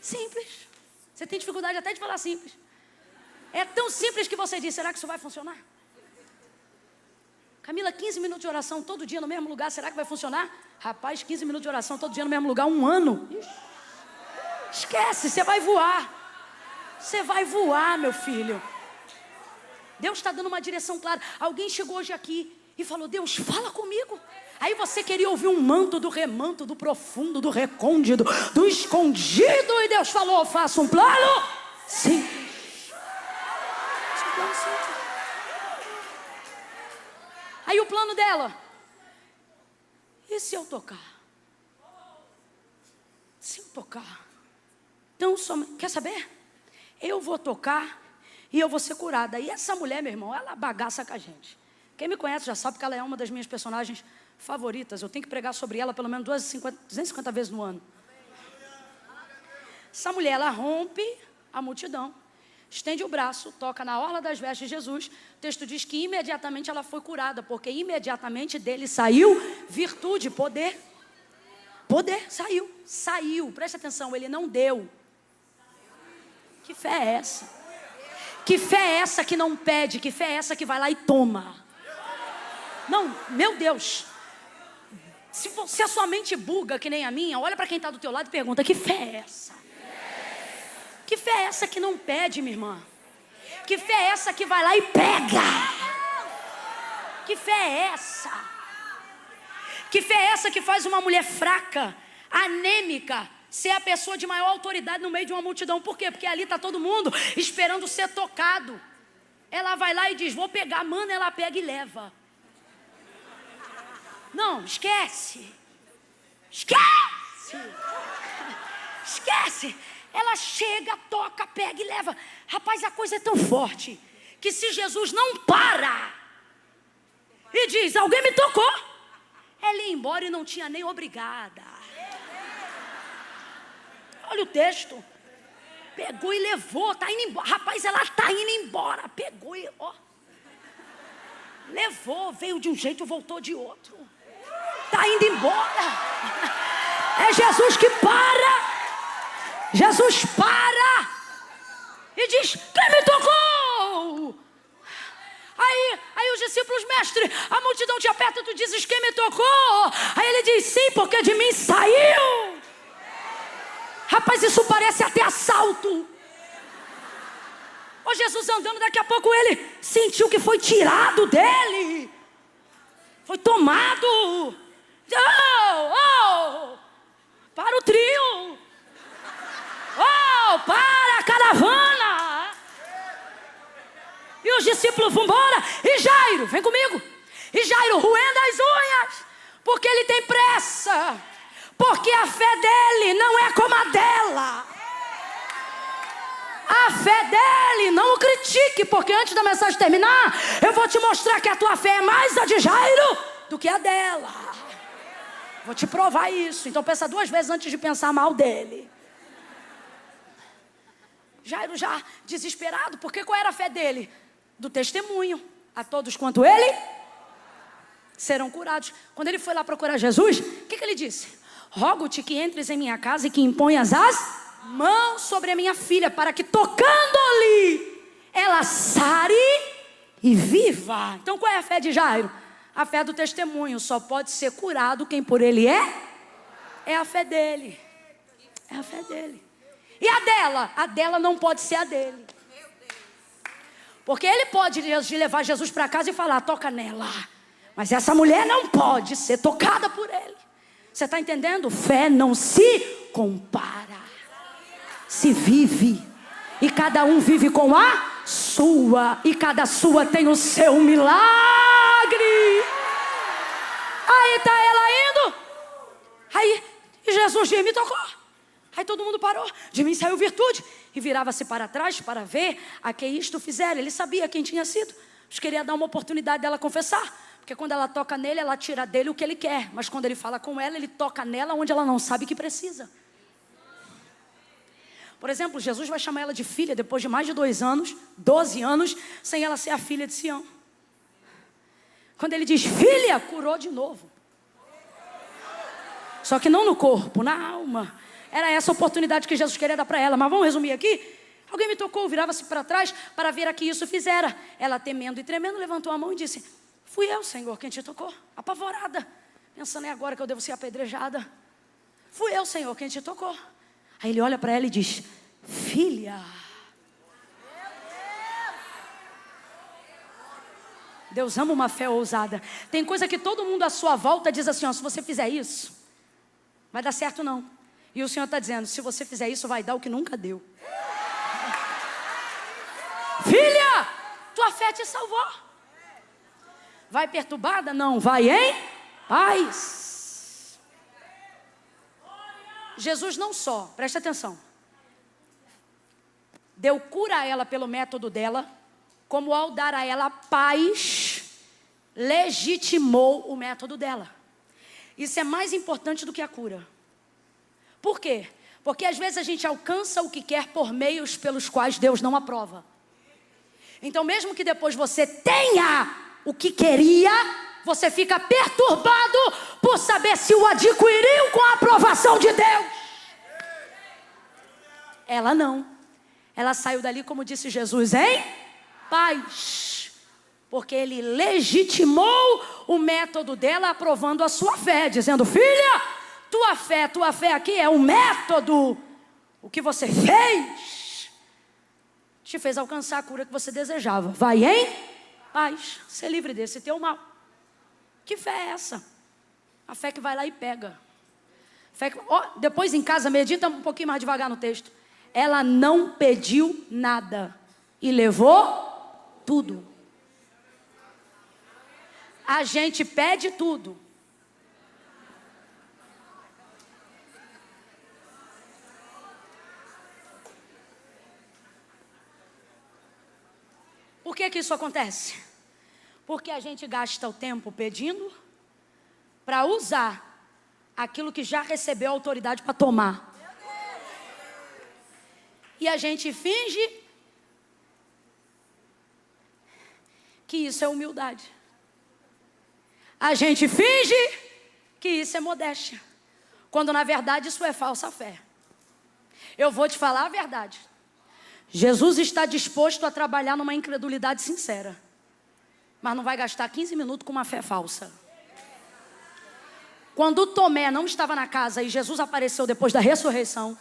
simples. Você tem dificuldade até de falar simples. É tão simples que você diz, será que isso vai funcionar? Camila, 15 minutos de oração todo dia no mesmo lugar, será que vai funcionar? Rapaz, 15 minutos de oração todo dia no mesmo lugar, 1 ano. Esquece, você vai voar. Você vai voar, meu filho. Deus está dando uma direção clara. Alguém chegou hoje aqui e falou: Deus, fala comigo. Aí você queria ouvir um manto, do remanto, do profundo, do recôndito, do escondido. E Deus falou: faça um plano simples. Aí o plano dela: e se eu tocar? Se eu tocar? Então, quer saber? Eu vou tocar e eu vou ser curada. E essa mulher, meu irmão, ela bagaça com a gente. Quem me conhece já sabe que ela é uma das minhas personagens favoritas. Eu tenho que pregar sobre ela pelo menos 250 vezes no ano. Essa mulher, ela rompe a multidão, estende o braço, toca na orla das vestes de Jesus. O texto diz que imediatamente ela foi curada, porque imediatamente dele saiu virtude, poder. Poder, saiu. Preste atenção, ele não deu. Que fé é essa? Que fé é essa que não pede? Que fé é essa que vai lá e toma? Não, meu Deus. Se a sua mente buga que nem a minha, olha para quem está do teu lado e pergunta: que fé é essa? Que fé é essa que não pede, minha irmã? Que fé é essa que vai lá e pega? Que fé é essa? Que fé é essa que faz uma mulher fraca, anêmica, ser a pessoa de maior autoridade no meio de uma multidão? Por quê? Porque ali está todo mundo esperando ser tocado. Ela vai lá e diz: vou pegar. Mano, ela pega e leva. Não, esquece. Esquece. Ela chega, toca, pega e leva. Rapaz, a coisa é tão forte que se Jesus não para e diz: alguém me tocou, ela ia embora e não tinha nem obrigada. Olha o texto. Pegou e levou, tá indo embora. Rapaz, ela tá indo embora. Pegou e levou, veio de um jeito, voltou de outro. Tá indo embora. É Jesus que para. Jesus para e diz: quem me tocou? Aí os discípulos: mestre, a multidão te aperta, tu dizes: quem me tocou? Aí ele diz: sim, porque de mim saiu. Rapaz, isso parece até assalto. Jesus andando, daqui a pouco ele sentiu que foi tirado dele, foi tomado. Para o trio. Para a caravana. E os discípulos vão embora. E Jairo, vem comigo. E Jairo roendo as unhas, porque ele tem pressa, porque a fé dele não é como a dela. A fé dele, não o critique, porque antes da mensagem terminar, eu vou te mostrar que a tua fé é mais a de Jairo do que a dela. Vou te provar isso. Então pensa duas vezes antes de pensar mal dele. Jairo já desesperado, porque qual era a fé dele? Do testemunho. A todos quanto ele serão curados. Quando ele foi lá procurar Jesus, o que ele disse? Rogo-te que entres em minha casa e que imponhas as mãos sobre a minha filha, para que tocando-lhe ela sare e viva. Então qual é a fé de Jairo? A fé do testemunho. Só pode ser curado quem por ele é a fé dele. É a fé dele. E a dela? A dela não pode ser a dele. Porque ele pode levar Jesus para casa e falar: toca nela. Mas essa mulher não pode ser tocada por ele. Você está entendendo? Fé não se compara, se vive. E cada um vive com a sua. E cada sua tem o seu milagre. Aí está ela indo. Aí Jesus diz: me tocou. Aí todo mundo parou. De mim saiu virtude. E virava-se para trás para ver a que isto fizeram. Ele sabia quem tinha sido. Mas queria dar uma oportunidade dela confessar. Porque quando ela toca nele, ela tira dele o que ele quer. Mas quando ele fala com ela, ele toca nela onde ela não sabe que precisa. Por exemplo, Jesus vai chamar ela de filha depois de mais de 2 anos, 12 anos, sem ela ser a filha de Sião. Quando ele diz filha, curou de novo. Só que não no corpo, na alma. Era essa a oportunidade que Jesus queria dar para ela. Mas vamos resumir aqui. Alguém me tocou, virava-se para trás para ver a que isso fizera. Ela, temendo e tremendo, levantou a mão e disse: fui eu, Senhor, quem te tocou. Apavorada, pensando: é agora que eu devo ser apedrejada. Fui eu, Senhor, quem te tocou. Aí ele olha para ela e diz: filha. Deus ama uma fé ousada. Tem coisa que todo mundo à sua volta diz assim, ó, se você fizer isso, vai dar certo não. E o Senhor está dizendo, se você fizer isso, vai dar o que nunca deu. Filha, tua fé te salvou. Vai perturbada? Não, vai em paz. Jesus não só, presta atenção, deu cura a ela pelo método dela, como ao dar a ela paz, legitimou o método dela. Isso é mais importante do que a cura. Por quê? Porque às vezes a gente alcança o que quer por meios pelos quais Deus não aprova. Então mesmo que depois você tenha o que queria, você fica perturbado por saber se o adquiriu com a aprovação de Deus. Ela não. Ela saiu dali, como disse Jesus, em paz. Porque ele legitimou o método dela, aprovando a sua fé, dizendo, filha, tua fé aqui é um método. O que você fez te fez alcançar a cura que você desejava. Vai em paz, ser livre desse teu mal. Que fé é essa? A fé que vai lá e pega. Fé que... depois em casa, medita um pouquinho mais devagar no texto. Ela não pediu nada e levou tudo. A gente pede tudo. Por que que isso acontece? Porque a gente gasta o tempo pedindo para usar aquilo que já recebeu a autoridade para tomar. E a gente finge que isso é humildade. A gente finge que isso é modéstia. Quando na verdade isso é falsa fé. Eu vou te falar a verdade. Jesus está disposto a trabalhar numa incredulidade sincera. Mas não vai gastar 15 minutos com uma fé falsa. Quando Tomé não estava na casa e Jesus apareceu depois da ressurreição,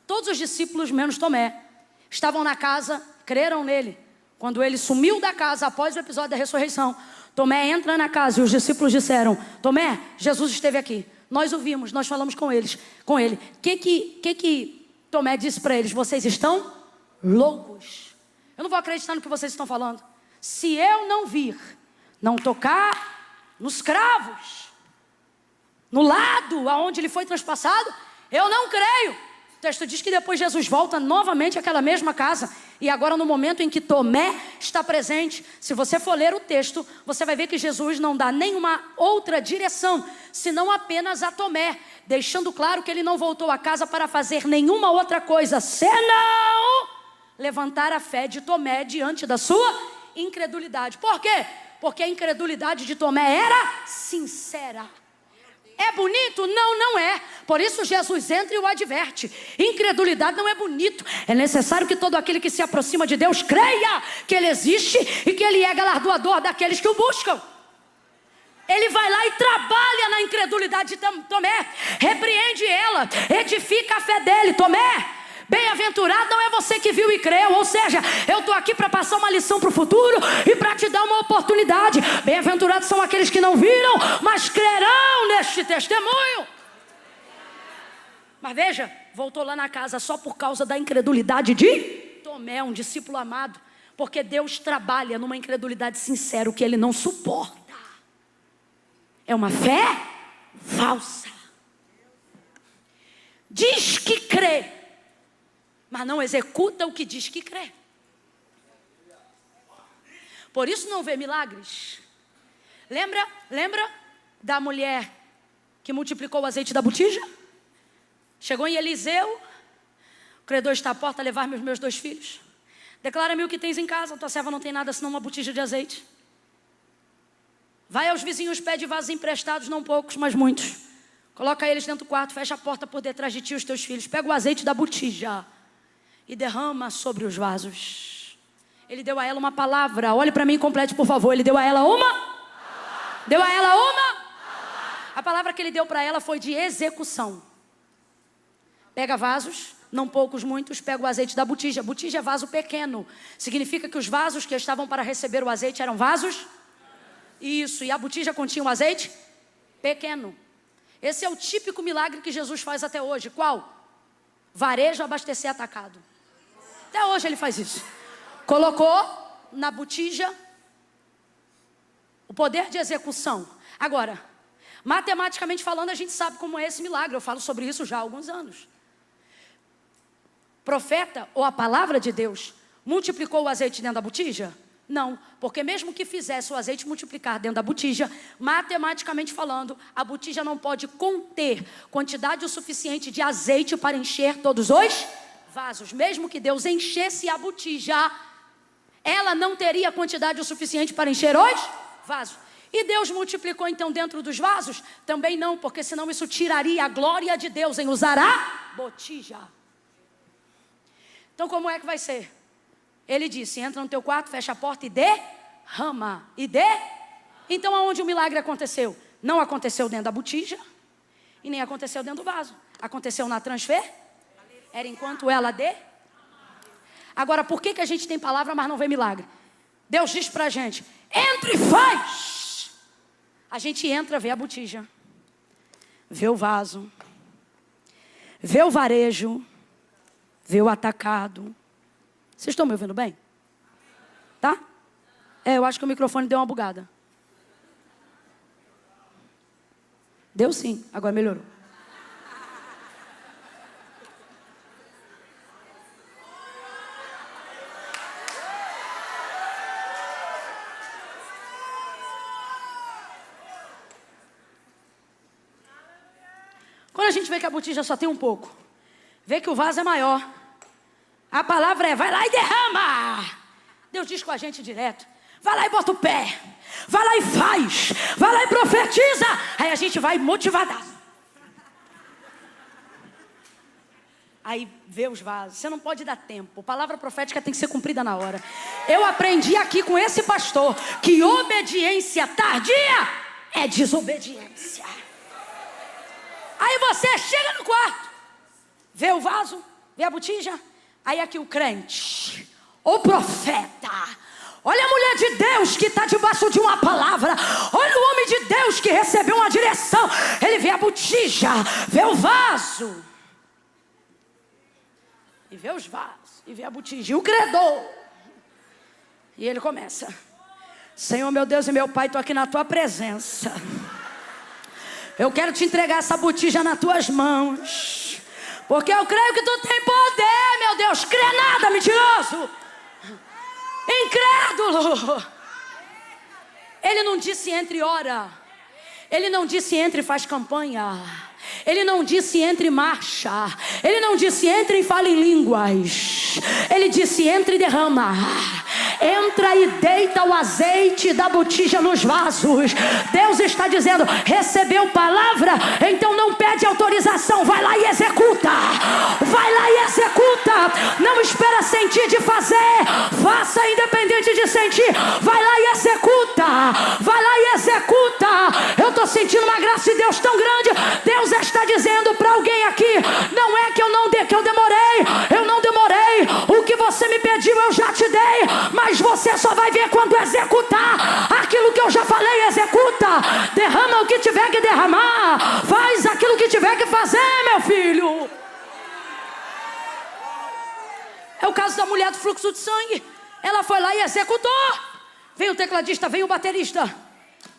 todos os discípulos, menos Tomé, estavam na casa, creram nele. Quando ele sumiu da casa após o episódio da ressurreição, Tomé entra na casa e os discípulos disseram, Tomé, Jesus esteve aqui. Nós o vimos, nós falamos com ele. O que Tomé disse para eles? Vocês estão loucos. Eu não vou acreditar no que vocês estão falando. Se eu não vir, não tocar nos cravos, no lado aonde ele foi transpassado, eu não creio. O texto diz que depois Jesus volta novamente àquela mesma casa. E agora no momento em que Tomé está presente, se você for ler o texto, você vai ver que Jesus não dá nenhuma outra direção, senão apenas a Tomé, deixando claro que ele não voltou à casa para fazer nenhuma outra coisa, senão levantar a fé de Tomé diante da sua incredulidade. Por quê? Porque a incredulidade de Tomé era sincera. É bonito? Não, não é. Por isso Jesus entra e o adverte. Incredulidade não é bonito. É necessário que todo aquele que se aproxima de Deus creia que Ele existe e que Ele é galardoador daqueles que o buscam. Ele vai lá e trabalha na incredulidade de Tomé, repreende ela, edifica a fé dele. Tomé, bem-aventurado não é você que viu e creu. Ou seja, eu estou aqui para passar uma lição para o futuro e para te dar uma oportunidade. Bem-aventurados são aqueles que não viram, mas crerão neste testemunho. Mas veja, voltou lá na casa só por causa da incredulidade de Tomé, um discípulo amado. Porque Deus trabalha numa incredulidade sincera, o que Ele não suporta é uma fé falsa. Diz que crê, mas não executa o que diz que crê. Por isso não vê milagres. Lembra da mulher que multiplicou o azeite da botija? Chegou em Eliseu, o credor está à porta, levar-me os meus 2 filhos. Declara-me o que tens em casa, tua serva não tem nada senão uma botija de azeite. Vai aos vizinhos, pede vasos emprestados, não poucos, mas muitos. Coloca eles dentro do quarto, fecha a porta por detrás de ti e os teus filhos. Pega o azeite da botija e derrama sobre os vasos. Ele deu a ela uma palavra. Olhe para mim e complete, por favor. Ele deu a ela uma? Deu a ela uma? A palavra que ele deu para ela foi de execução. Pega vasos, não poucos, muitos. Pega o azeite da botija. Botija é vaso pequeno. Significa que os vasos que estavam para receber o azeite eram vasos Isso, e a botija continha um azeite pequeno. Esse é o típico milagre que Jesus faz até hoje. Qual? Varejo abastecer atacado. Até hoje ele faz isso. Colocou na botija o poder de execução. Agora, matematicamente falando, a gente sabe como é esse milagre. Eu falo sobre isso já há alguns anos. Profeta, ou a palavra de Deus, multiplicou o azeite dentro da botija? Não, porque mesmo que fizesse o azeite multiplicar dentro da botija, matematicamente falando, a botija não pode conter quantidade o suficiente de azeite para encher todos os vasos. Mesmo que Deus enchesse a botija, ela não teria quantidade o suficiente para encher os vasos. E Deus multiplicou então dentro dos vasos? Também não, porque senão isso tiraria a glória de Deus em usar a botija. Então como é que vai ser? Ele disse, entra no teu quarto, fecha a porta e derrama. Então aonde o milagre aconteceu? Não aconteceu dentro da botija e nem aconteceu dentro do vaso. Aconteceu na transfer. Era enquanto ela Agora, por que a gente tem palavra, mas não vê milagre? Deus diz pra gente, entra e faz. A gente entra, vê a botija, vê o vaso, vê o varejo, vê o atacado. Vocês estão me ouvindo bem? Tá? Eu acho que o microfone deu uma bugada. Deu sim, agora melhorou. Quando a gente vê que a botija só tem um pouco, vê que o vaso é maior, a palavra é, vai lá e derrama. Deus diz com a gente direto, vai lá e bota o pé, vai lá e faz, vai lá e profetiza. Aí a gente vai motivada. Aí vê os vasos, você não pode dar tempo, a palavra profética tem que ser cumprida na hora. Eu aprendi aqui com esse pastor, que obediência tardia é desobediência. Aí você chega no quarto, vê o vaso, vê a botija. Aí aqui o crente, o profeta, olha a mulher de Deus que está debaixo de uma palavra, olha o homem de Deus que recebeu uma direção. Ele vê a botija, vê o vaso, e vê os vasos, e vê a botija, e o credor. E ele começa, Senhor meu Deus e meu Pai, estou aqui na tua presença. Eu quero te entregar essa botija nas tuas mãos, porque eu creio que tu tem poder, meu Deus. Crê nada, mentiroso, incrédulo. Ele não disse entre e ora, ele não disse entre e faz campanha, ele não disse entre e marcha, ele não disse entre e fala em línguas, ele disse entre e derrama. Entra e deita o azeite da botija nos vasos. Deus está dizendo, recebeu palavra? Então não pede autorização, vai lá e executa. Vai lá e executa. Não espera sentir de fazer, faça independente de sentir. Vai lá e executa. Vai lá e executa. Eu estou sentindo uma graça de Deus tão grande. Deus está dizendo para alguém aqui, não é que eu não demorei. O que você me pediu eu já te dei, mas você só vai ver quando executar aquilo que eu já falei. Executa, derrama o que tiver que derramar, faz aquilo que tiver que fazer, meu filho. É o caso da mulher do fluxo de sangue. Ela foi lá e executou. Veio o tecladista, veio o baterista,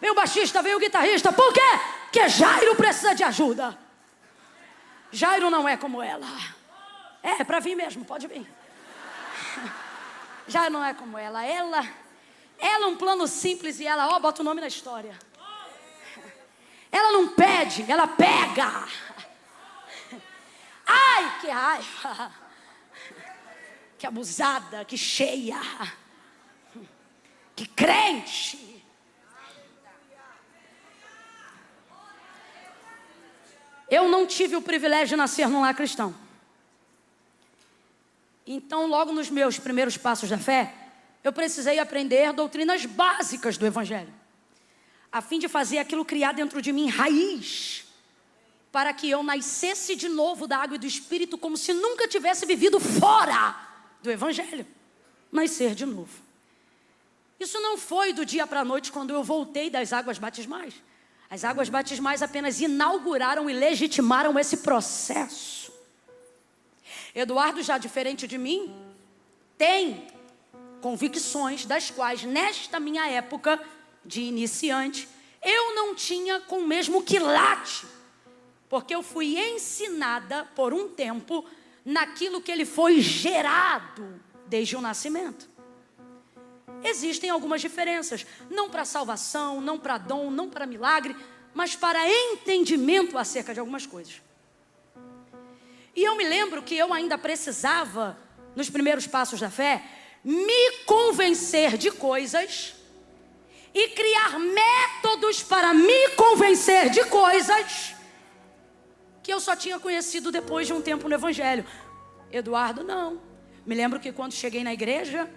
veio o baixista, veio o guitarrista. Por quê? Porque Jairo precisa de ajuda. Jairo não é como ela. É para vir mesmo, pode vir. Já não é como ela. Ela é um plano simples e ela, bota o nome na história. Ela não pede, ela pega. Ai, que raiva. Que abusada, que cheia. Que crente. Eu não tive o privilégio de nascer num lar cristão. Então, logo nos meus primeiros passos da fé, eu precisei aprender doutrinas básicas do Evangelho, a fim de fazer aquilo criar dentro de mim raiz, para que eu nascesse de novo da água e do Espírito, como se nunca tivesse vivido fora do Evangelho. Nascer de novo. Isso não foi do dia para a noite quando eu voltei das águas batismais. As águas batismais apenas inauguraram e legitimaram esse processo. Eduardo, já diferente de mim, tem convicções das quais, nesta minha época de iniciante, eu não tinha com o mesmo quilate. Porque eu fui ensinada por um tempo naquilo que ele foi gerado desde o nascimento. Existem algumas diferenças, não para salvação, não para dom, não para milagre, mas para entendimento acerca de algumas coisas. E eu me lembro que eu ainda precisava, nos primeiros passos da fé, me convencer de coisas e criar métodos para me convencer de coisas que eu só tinha conhecido depois de um tempo no Evangelho. Eduardo, não. Me lembro que quando cheguei na igreja,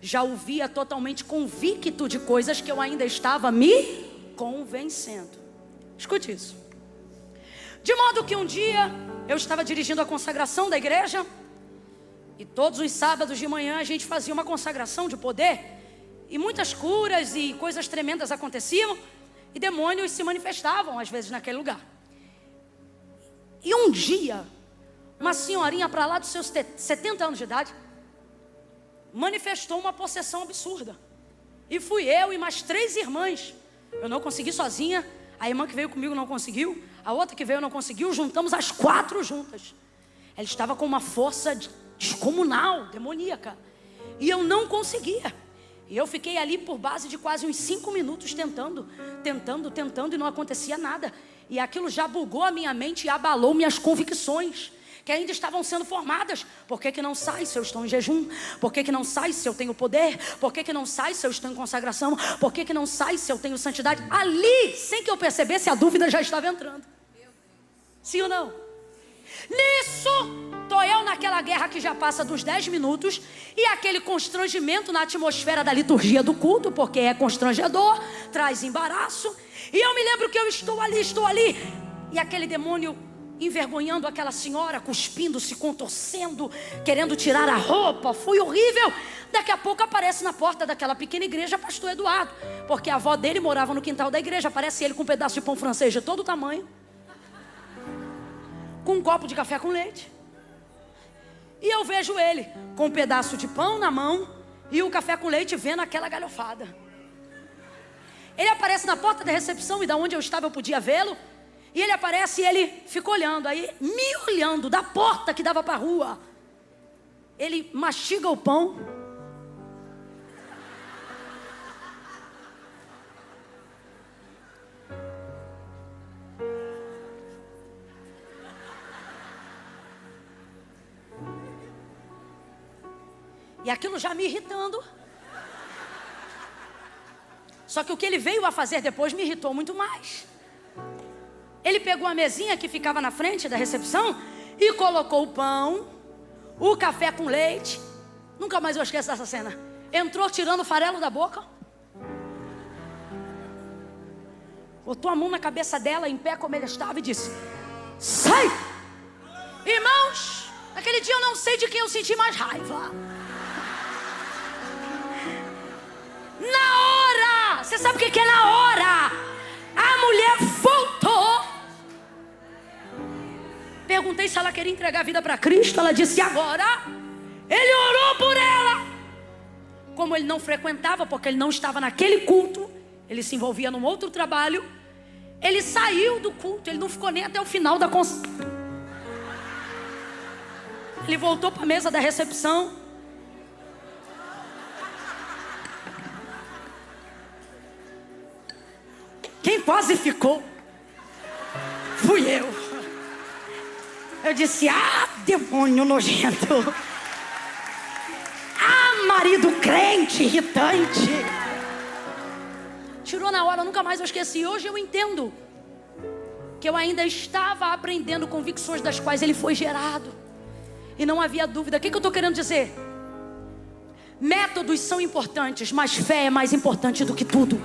já ouvia totalmente convicto de coisas que eu ainda estava me convencendo. Escute isso. De modo que um dia eu estava dirigindo a consagração da igreja e todos os sábados de manhã a gente fazia uma consagração de poder e muitas curas e coisas tremendas aconteciam e demônios se manifestavam às vezes naquele lugar. E um dia, uma senhorinha para lá dos seus 70 anos de idade manifestou uma possessão absurda. E fui eu e mais 3 irmãs. Eu não consegui sozinha. A irmã que veio comigo não conseguiu. A outra que veio não conseguiu. Juntamos as 4 juntas. Ela estava com uma força descomunal, demoníaca. E eu não conseguia. E eu fiquei ali por base de quase uns 5 minutos tentando. E não acontecia nada. E aquilo já bugou a minha mente e abalou minhas convicções, que ainda estavam sendo formadas. Por que não sai se eu estou em jejum? Por que não sai se eu tenho poder? Por que não sai se eu estou em consagração? Por que não sai se eu tenho santidade? Ali, sem que eu percebesse, a dúvida já estava entrando. Sim ou não? Nisso, estou eu naquela guerra que já passa dos 10 minutos e aquele constrangimento na atmosfera da liturgia do culto, porque é constrangedor, traz embaraço. E eu me lembro que eu estou ali, e aquele demônio envergonhando aquela senhora, cuspindo, se contorcendo, querendo tirar a roupa. Foi horrível. Daqui a pouco aparece na porta daquela pequena igreja pastor Eduardo, porque a avó dele morava no quintal da igreja. Aparece ele com um pedaço de pão francês de todo tamanho, com um copo de café com leite. E eu vejo ele com um pedaço de pão na mão e o café com leite, vendo aquela galhofada. Ele aparece na porta da recepção, e da onde eu estava eu podia vê-lo. E ele aparece e ele fica olhando, aí me olhando da porta que dava para a rua. Ele mastiga o pão. E aquilo já me irritando. Só que o que ele veio a fazer depois me irritou muito mais. Ele pegou a mesinha que ficava na frente da recepção e colocou o pão, o café com leite. Nunca mais eu esqueço dessa cena. Entrou tirando o farelo da boca, botou a mão na cabeça dela, em pé como ele estava, e disse: sai! Irmãos, naquele dia eu não sei de quem eu senti mais raiva. Na hora, você sabe o que é na hora? A mulher voltou. Perguntei se ela queria entregar a vida para Cristo. Ela disse: agora. Ele orou por ela. Como ele não frequentava, porque ele não estava naquele culto, ele se envolvia num outro trabalho, ele saiu do culto. Ele não ficou nem até o final da Ele voltou para a mesa da recepção. Quem quase ficou fui eu. Eu disse: ah, demônio nojento. Ah, marido crente, irritante. Tirou na hora, nunca mais eu esqueci. Hoje eu entendo que eu ainda estava aprendendo convicções das quais ele foi gerado. E não havia dúvida. O que eu estou querendo dizer? Métodos são importantes, mas fé é mais importante do que tudo.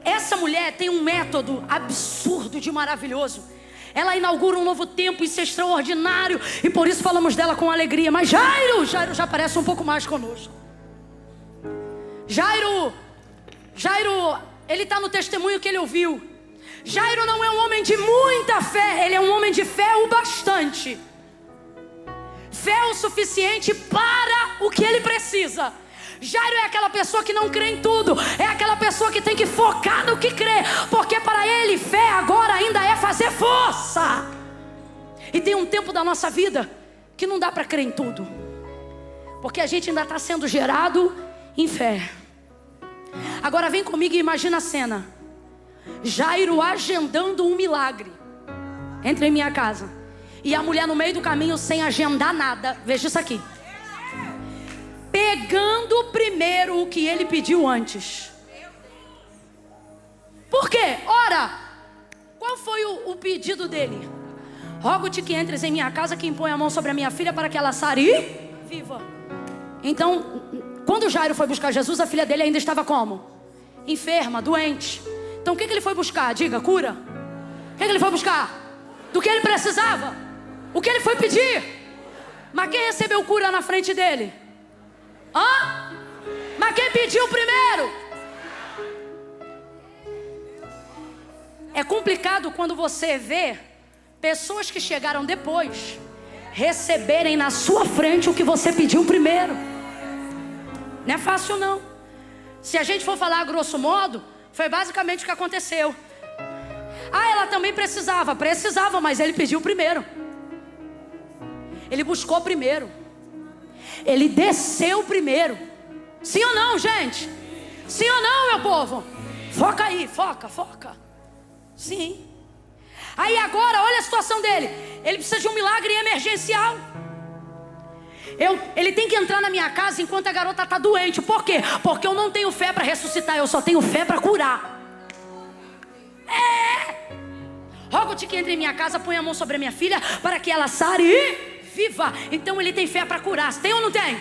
Essa mulher tem um método absurdo de maravilhoso. Ela inaugura um novo tempo, isso é extraordinário, e por isso falamos dela com alegria. Mas Jairo já parece um pouco mais conosco. Jairo, ele está no testemunho que ele ouviu. Jairo não é um homem de muita fé, ele é um homem de fé o bastante. Fé o suficiente para o que ele precisa. Jairo é aquela pessoa que não crê em tudo, é aquela pessoa que tem que focar no que crê, porque para ele fé agora ainda é fazer força. E tem um tempo da nossa vida que não dá para crer em tudo, porque a gente ainda está sendo gerado em fé. Agora vem comigo e imagina a cena: Jairo agendando um milagre. Entra em minha casa e a mulher no meio do caminho sem agendar nada. Veja isso aqui, pegando primeiro o que ele pediu antes. Por quê? Ora, qual foi o pedido dele? Rogo-te que entres em minha casa, que impõe a mão sobre a minha filha para que ela sare e viva. Então, quando Jairo foi buscar Jesus, a filha dele ainda estava como? Enferma, doente. Então o que ele foi buscar? Diga, cura. O que ele foi buscar? Do que ele precisava? O que ele foi pedir? Mas quem recebeu cura na frente dele? Hã? Mas quem pediu primeiro? É complicado quando você vê pessoas que chegaram depois receberem na sua frente o que você pediu primeiro. Não é fácil não. Se a gente for falar a grosso modo, foi basicamente o que aconteceu. Ela também precisava, mas ele pediu primeiro. Ele buscou primeiro. Ele desceu primeiro. Sim ou não, gente? Sim ou não, meu povo? Foca aí, foca. Sim. Aí agora, olha a situação dele. Ele precisa de um milagre emergencial. Ele tem que entrar na minha casa enquanto a garota está doente. Por quê? Porque eu não tenho fé para ressuscitar, eu só tenho fé para curar. Rogo-te que entre em minha casa, põe a mão sobre a minha filha para que ela sare e viva. Então ele tem fé para curar. Tem ou não tem?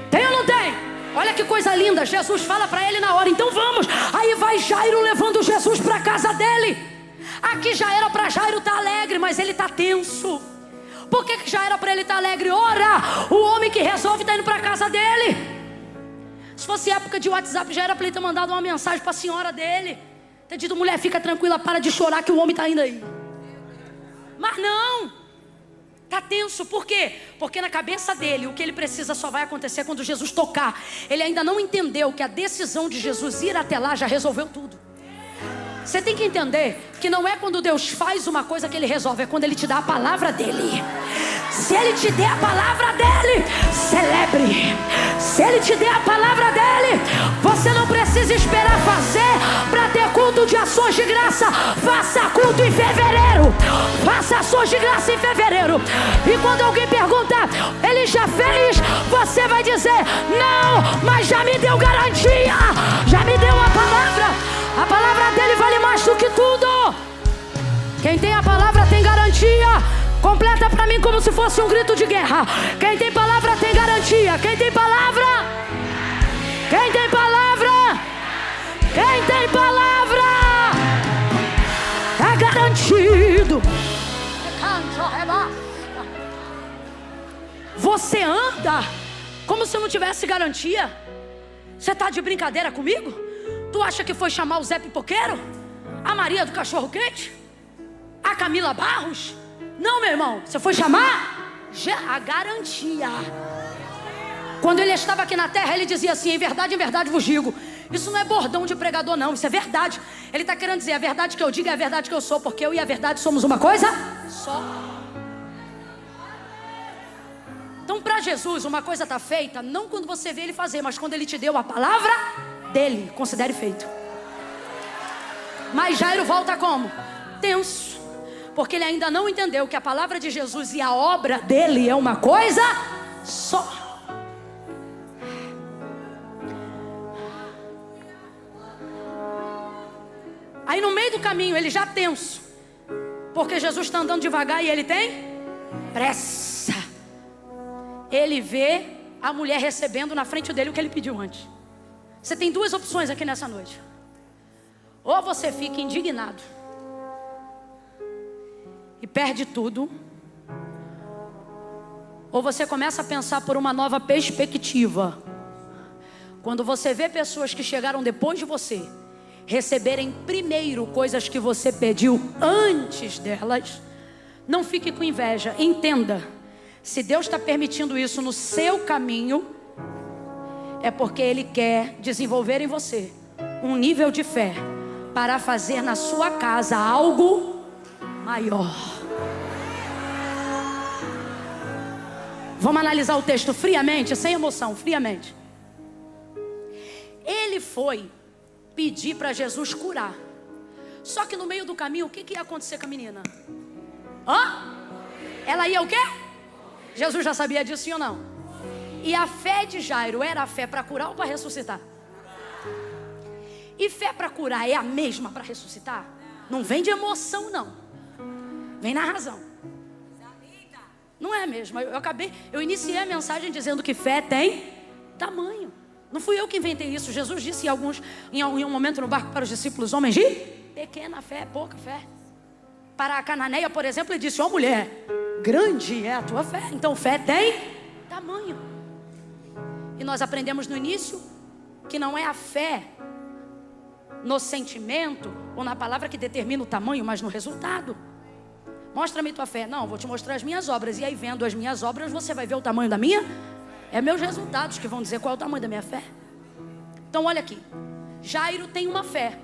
Tem ou não tem? Olha que coisa linda. Jesus fala para ele na hora: então vamos. Aí vai Jairo levando Jesus para a casa dele. Aqui já era para Jairo estar alegre, mas ele está tenso. Por que já era para ele estar alegre? Ora, o homem que resolve está indo para a casa dele. Se fosse época de WhatsApp, já era para ele ter mandado uma mensagem para a senhora dele, ter dito: mulher, fica tranquila, para de chorar que o homem está indo aí. Mas não, está tenso. Por quê? Porque na cabeça dele o que ele precisa só vai acontecer quando Jesus tocar. Ele ainda não entendeu que a decisão de Jesus ir até lá já resolveu tudo. Você tem que entender que não é quando Deus faz uma coisa que Ele resolve, é quando Ele te dá a palavra dEle. Se Ele te der a palavra dEle, celebre. Se Ele te der a palavra dEle, você não precisa esperar fazer para ter culto de ações de graça. Faça culto em fevereiro. Faça ações de graça em fevereiro. E quando alguém perguntar: ele já fez? Você vai dizer: não, mas já me deu garantia. Já me deu a palavra. A palavra dele vale mais do que tudo. Quem tem a palavra tem garantia. Completa para mim como se fosse um grito de guerra. Quem tem palavra tem garantia. Quem tem palavra? Quem tem palavra? Quem tem palavra? É garantido. Você anda como se não tivesse garantia. Você está de brincadeira comigo? Tu acha que foi chamar o Zé Pipoqueiro? A Maria do Cachorro Quente? A Camila Barros? Não, meu irmão, você foi chamar a garantia. Quando ele estava aqui na terra, ele dizia assim: em verdade vos digo. Isso não é bordão de pregador não, isso é verdade. Ele está querendo dizer: a verdade que eu digo é a verdade que eu sou, porque eu e a verdade somos uma coisa só. Então para Jesus uma coisa está feita não quando você vê ele fazer, mas quando ele te deu a palavra dele. Considere feito. Mas Jairo volta como? Tenso, porque ele ainda não entendeu que a palavra de Jesus e a obra dele é uma coisa só. Aí no meio do caminho ele já tenso, porque Jesus está andando devagar e ele tem pressa. Ele vê a mulher recebendo na frente dele o que ele pediu antes. Você tem duas opções aqui nessa noite. Ou você fica indignado e perde tudo, ou você começa a pensar por uma nova perspectiva. Quando você vê pessoas que chegaram depois de você receberem primeiro coisas que você pediu antes delas, não fique com inveja. Entenda, se Deus está permitindo isso no seu caminho, é porque Ele quer desenvolver em você um nível de fé para fazer na sua casa algo maior. Vamos analisar o texto friamente, sem emoção, friamente. Ele foi pedir para Jesus curar. Só que no meio do caminho, o que ia acontecer com a menina? Ela ia o quê? Jesus já sabia disso, sim ou não? E a fé de Jairo era a fé para curar ou para ressuscitar? E fé para curar é a mesma para ressuscitar? Não vem de emoção, não. Vem na razão. Não é mesmo. Eu iniciei a mensagem dizendo que fé tem tamanho. Não fui eu que inventei isso. Jesus disse em um momento no barco para os discípulos: homens de pequena fé, pouca fé. Para a cananeia, por exemplo, ele disse: ó mulher, grande é a tua fé. Então fé tem tamanho. E nós aprendemos no início que não é a fé no sentimento ou na palavra que determina o tamanho, mas no resultado. Mostra-me tua fé. Não, vou te mostrar as minhas obras. E aí, vendo as minhas obras, você vai ver o tamanho da minha. É meus resultados que vão dizer qual é o tamanho da minha fé. Então olha aqui, Jairo tem uma fé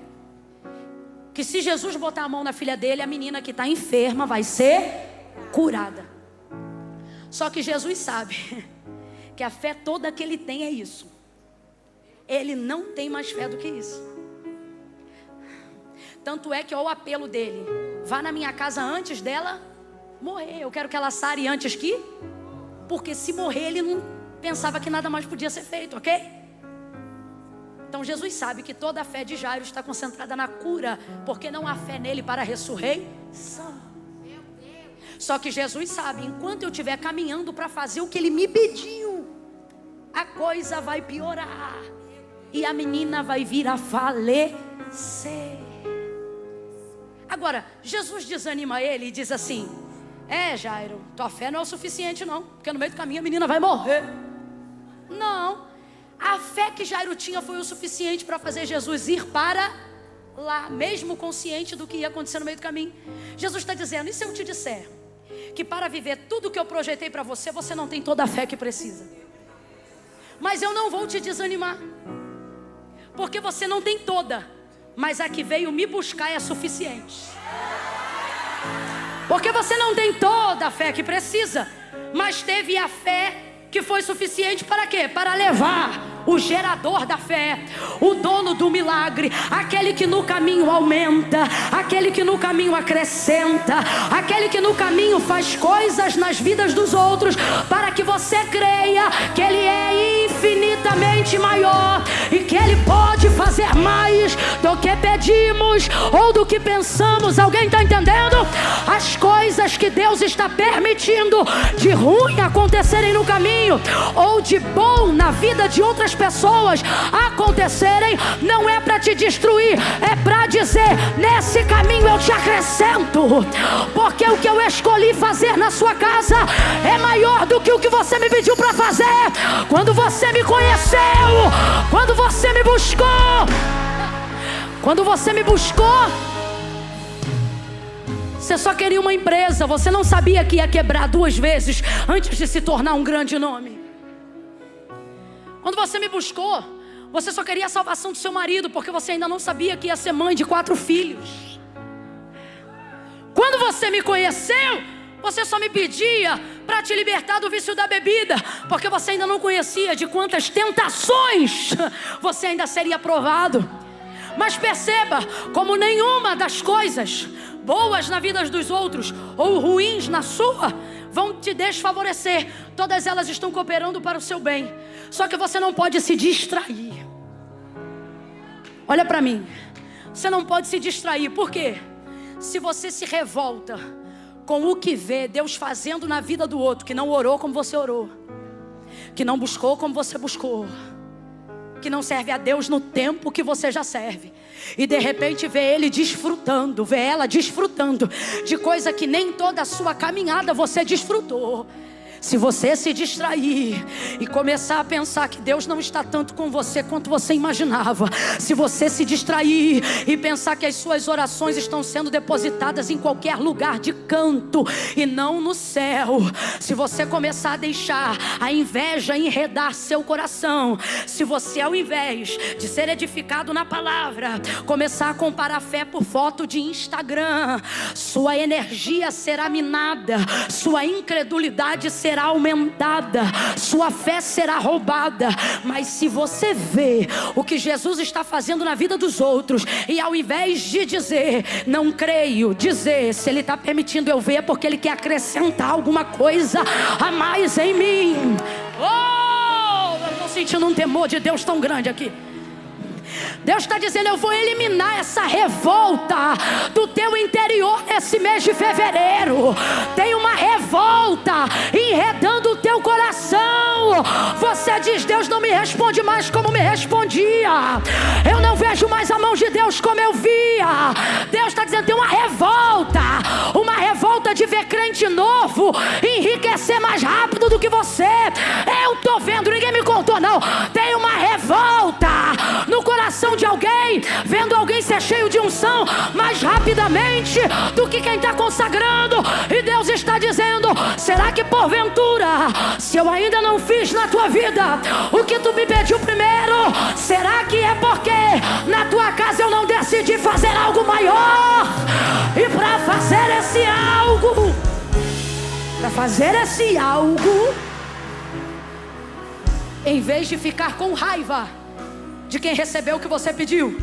que se Jesus botar a mão na filha dele, a menina que está enferma vai ser curada. Só que Jesus sabe que a fé toda que ele tem é isso. Ele não tem mais fé do que isso. Tanto é que o apelo dele: vá na minha casa antes dela morrer. Eu quero que ela sare antes que... Porque se morrer ele não pensava que nada mais podia ser feito, ok? Então Jesus sabe que toda a fé de Jairo está concentrada na cura, porque não há fé nele para a ressurreição. Só que Jesus sabe, enquanto eu estiver caminhando para fazer o que ele me pediu, a coisa vai piorar e a menina vai vir a falecer. Agora, Jesus desanima ele e diz assim: Jairo, tua fé não é o suficiente não, porque no meio do caminho a menina vai morrer. Não, a fé que Jairo tinha foi o suficiente para fazer Jesus ir para lá, mesmo consciente do que ia acontecer no meio do caminho. Jesus está dizendo: e se eu te disser que para viver tudo que eu projetei para você, você não tem toda a fé que precisa? Mas eu não vou te desanimar, porque você não tem toda, mas a que veio me buscar é suficiente. Porque você não tem toda a fé que precisa, mas teve a fé que foi suficiente para quê? Para levar o gerador da fé, o dono do milagre, aquele que no caminho aumenta, aquele que no caminho acrescenta, aquele que no caminho faz coisas nas vidas dos outros, para que você creia que Ele é infinitamente maior e que Ele pode fazer mais do que pedimos ou do que pensamos. Alguém está entendendo? As coisas que Deus está permitindo de ruim acontecerem no caminho, ou de bom na vida de outras pessoas acontecerem, não é para te destruir, é para dizer: nesse caminho eu te acrescento, porque o que eu escolhi fazer na sua casa é maior do que o que você me pediu para fazer. Quando você me conheceu, quando você me buscou, você só queria uma empresa, você não sabia que ia quebrar 2 vezes antes de se tornar um grande nome. Quando você me buscou, você só queria a salvação do seu marido, porque você ainda não sabia que ia ser mãe de 4 filhos. Quando você me conheceu, você só me pedia para te libertar do vício da bebida, porque você ainda não conhecia de quantas tentações você ainda seria provado. Mas perceba como nenhuma das coisas boas na vida dos outros ou ruins na sua vão te desfavorecer. Todas elas estão cooperando para o seu bem. Só que você não pode se distrair. Olha para mim. Você não pode se distrair. Por quê? Se você se revolta com o que vê Deus fazendo na vida do outro, que não orou como você orou, que não buscou como você buscou, que não serve a Deus no tempo que você já serve. E de repente vê ele desfrutando, vê ela desfrutando de coisa que nem toda a sua caminhada você desfrutou. Se você se distrair e começar a pensar que Deus não está tanto com você quanto você imaginava, se você se distrair e pensar que as suas orações estão sendo depositadas em qualquer lugar de canto e não no céu, se você começar a deixar a inveja enredar seu coração, se você, ao invés de ser edificado na palavra, começar a comparar fé por foto de Instagram, sua energia será minada, sua incredulidade será aumentada, sua fé será roubada. Mas se você vê o que Jesus está fazendo na vida dos outros, e ao invés de dizer não creio, dizer se Ele está permitindo eu ver é porque Ele quer acrescentar alguma coisa a mais em mim. Oh, eu estou sentindo um temor de Deus tão grande aqui. Deus está dizendo, eu vou eliminar essa revolta do teu interior nesse mês de fevereiro. Tem uma revolta enredando o teu coração. Você diz, Deus não me responde mais como me respondia. Eu não vejo mais a mão de Deus como eu via. Deus está dizendo, tem uma revolta de ver crente novo enriquecer mais rápido do que você. Eu estou vendo, ninguém me contou não. Tem uma revolta no coração de alguém, vendo alguém ser cheio de unção mais rapidamente do que quem está consagrando. E Deus está dizendo, será que porventura, se eu ainda não fiz na tua vida o que tu me pediu primeiro, será que é porque na tua casa eu não decidi fazer algo maior? E para fazer esse algo, em vez de ficar com raiva de quem recebeu o que você pediu,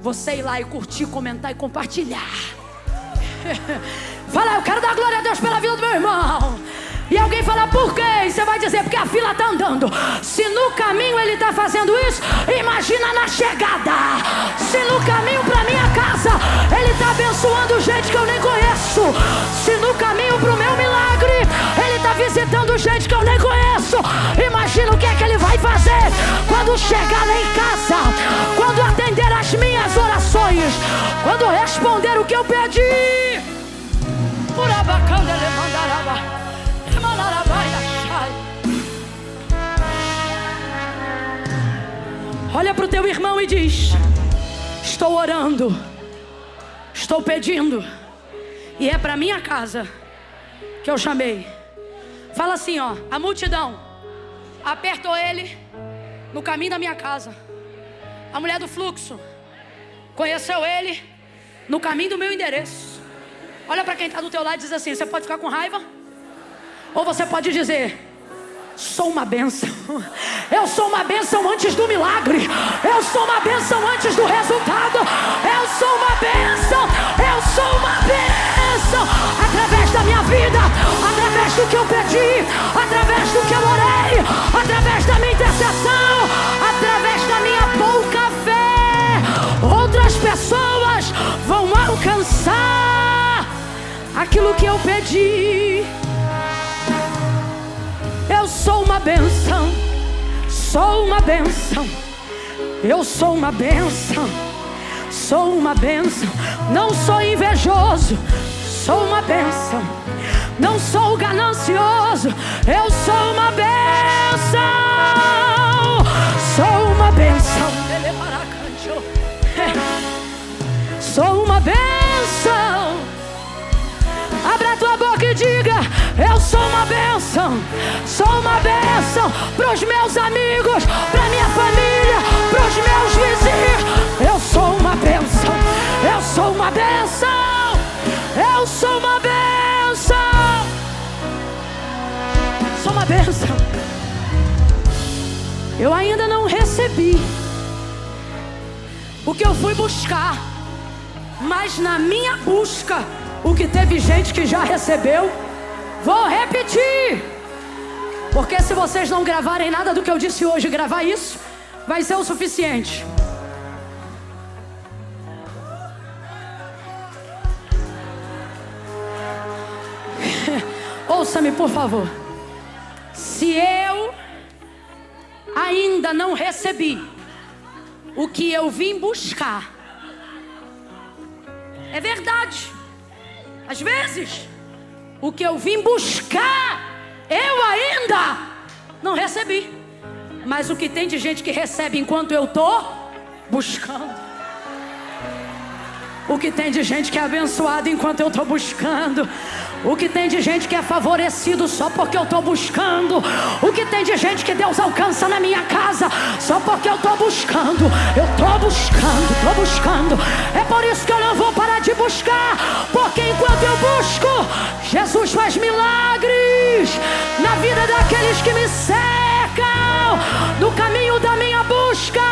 você ir lá e curtir, comentar e compartilhar. Fala, eu quero dar glória a Deus pela vida do meu irmão. E alguém fala, por quê? E você vai dizer, porque a fila está andando. Se no caminho ele está fazendo isso, imagina na chegada. Se no caminho para minha casa ele está abençoando gente que eu nem conheço, se no caminho para o meu milagre ele está visitando gente que eu nem conheço, imagina o que é que ele vai fazer quando chegar lá em casa, quando atender as minhas orações, quando responder o que eu pedi. Olha para o teu irmão e diz, estou orando, estou pedindo, e é para minha casa que eu chamei. Fala assim, ó, a multidão apertou ele no caminho da minha casa. A mulher do fluxo conheceu ele no caminho do meu endereço. Olha para quem está do teu lado e diz assim, você pode ficar com raiva, ou você pode dizer, sou uma bênção. Eu sou uma bênção antes do milagre. Eu sou uma bênção antes do resultado. Eu sou uma bênção. Eu sou uma bênção. Através da minha vida, através do que eu pedi, através do que eu orei, através da minha intercessão, através da minha pouca fé, outras pessoas vão alcançar aquilo que eu pedi. Eu sou uma bênção, sou uma bênção, eu sou uma bênção, sou uma bênção. Não sou invejoso, sou uma bênção. Não sou ganancioso, eu sou uma bênção. Sou uma bênção. Sou uma bênção. Abra a tua boca e diga, eu sou uma bênção. Sou uma bênção para os meus amigos, para minha família, para os meus vizinhos. Eu sou uma bênção. Eu sou uma bênção. Eu sou uma bênção. Sou uma bênção. Eu ainda não recebi o que eu fui buscar, mas na minha busca, o que teve gente que já recebeu, vou repetir. Porque se vocês não gravarem nada do que eu disse hoje, gravar isso, vai ser o suficiente. Ouça-me, por favor. Se eu ainda não recebi o que eu vim buscar. É verdade. Às vezes, o que eu vim buscar, eu ainda não recebi. Mas o que tem de gente que recebe enquanto eu estou buscando. O que tem de gente que é abençoado enquanto eu estou buscando. O que tem de gente que é favorecido só porque eu estou buscando. O que tem de gente que Deus alcança na minha casa só porque eu estou buscando. Eu estou buscando. É por isso que eu não vou parar de buscar. Porque enquanto eu busco, Jesus faz milagres na vida daqueles que me cercam. No caminho da minha busca,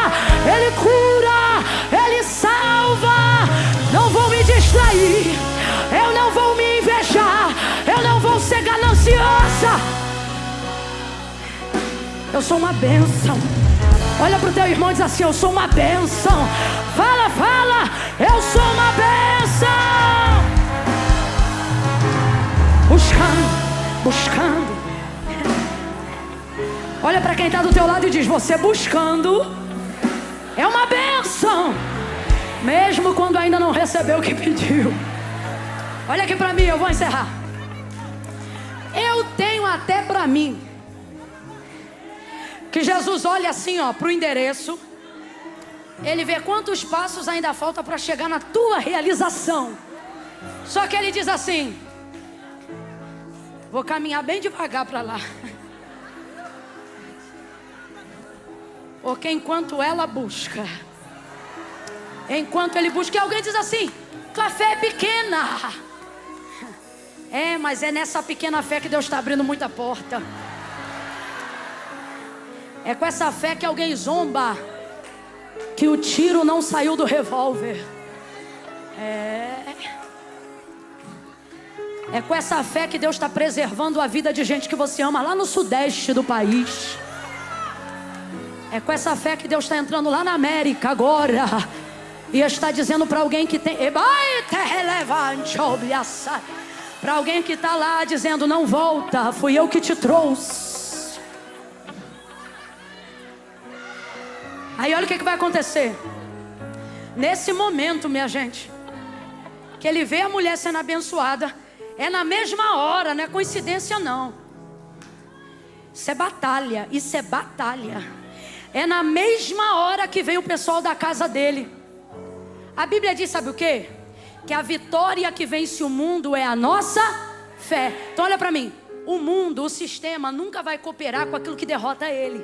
Ele cura, Ele salva. Não vou me distrair, eu não vou me invejar, eu não vou ser gananciosa. Eu sou uma bênção. Olha pro teu irmão e diz assim: eu sou uma bênção. Fala, eu sou uma bênção. Buscando. Olha para quem está do teu lado e diz: você buscando é uma bênção, mesmo quando ainda não recebeu o que pediu. Olha aqui para mim, eu vou encerrar. Eu tenho até para mim que Jesus olha assim, ó, para o endereço. Ele vê quantos passos ainda falta para chegar na tua realização. Só que Ele diz assim: vou caminhar bem devagar para lá. Porque enquanto ela busca, enquanto ele busca, e alguém diz assim: tua fé é pequena. É, mas é nessa pequena fé que Deus está abrindo muita porta. É com essa fé que alguém zomba que o tiro não saiu do revólver. É com essa fé que Deus está preservando a vida de gente que você ama lá no sudeste do país. É com essa fé que Deus está entrando lá na América agora e está dizendo para alguém que tem, para alguém que está lá dizendo: não volta, fui eu que te trouxe. Aí olha o que vai acontecer. Nesse momento, minha gente, que ele vê a mulher sendo abençoada, é na mesma hora, não é coincidência não. Isso é batalha, É na mesma hora que vem o pessoal da casa dele. A Bíblia diz, sabe o quê? Que a vitória que vence o mundo é a nossa fé. Então olha para mim. O mundo, o sistema nunca vai cooperar com aquilo que derrota ele.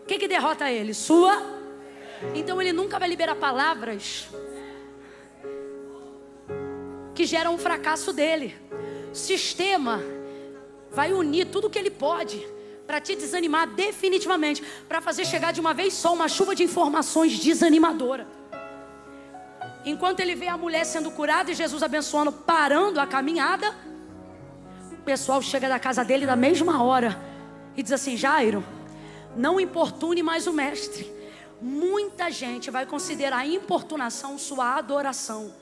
O que derrota ele? Sua. Então ele nunca vai liberar palavras que geram o fracasso dele. O sistema vai unir tudo que ele pode para te desanimar definitivamente, para fazer chegar de uma vez só uma chuva de informações desanimadora. Enquanto ele vê a mulher sendo curada e Jesus abençoando, parando a caminhada, o pessoal chega da casa dele da mesma hora e diz assim: Jairo, não importune mais o mestre. Muita gente vai considerar a importunação sua adoração.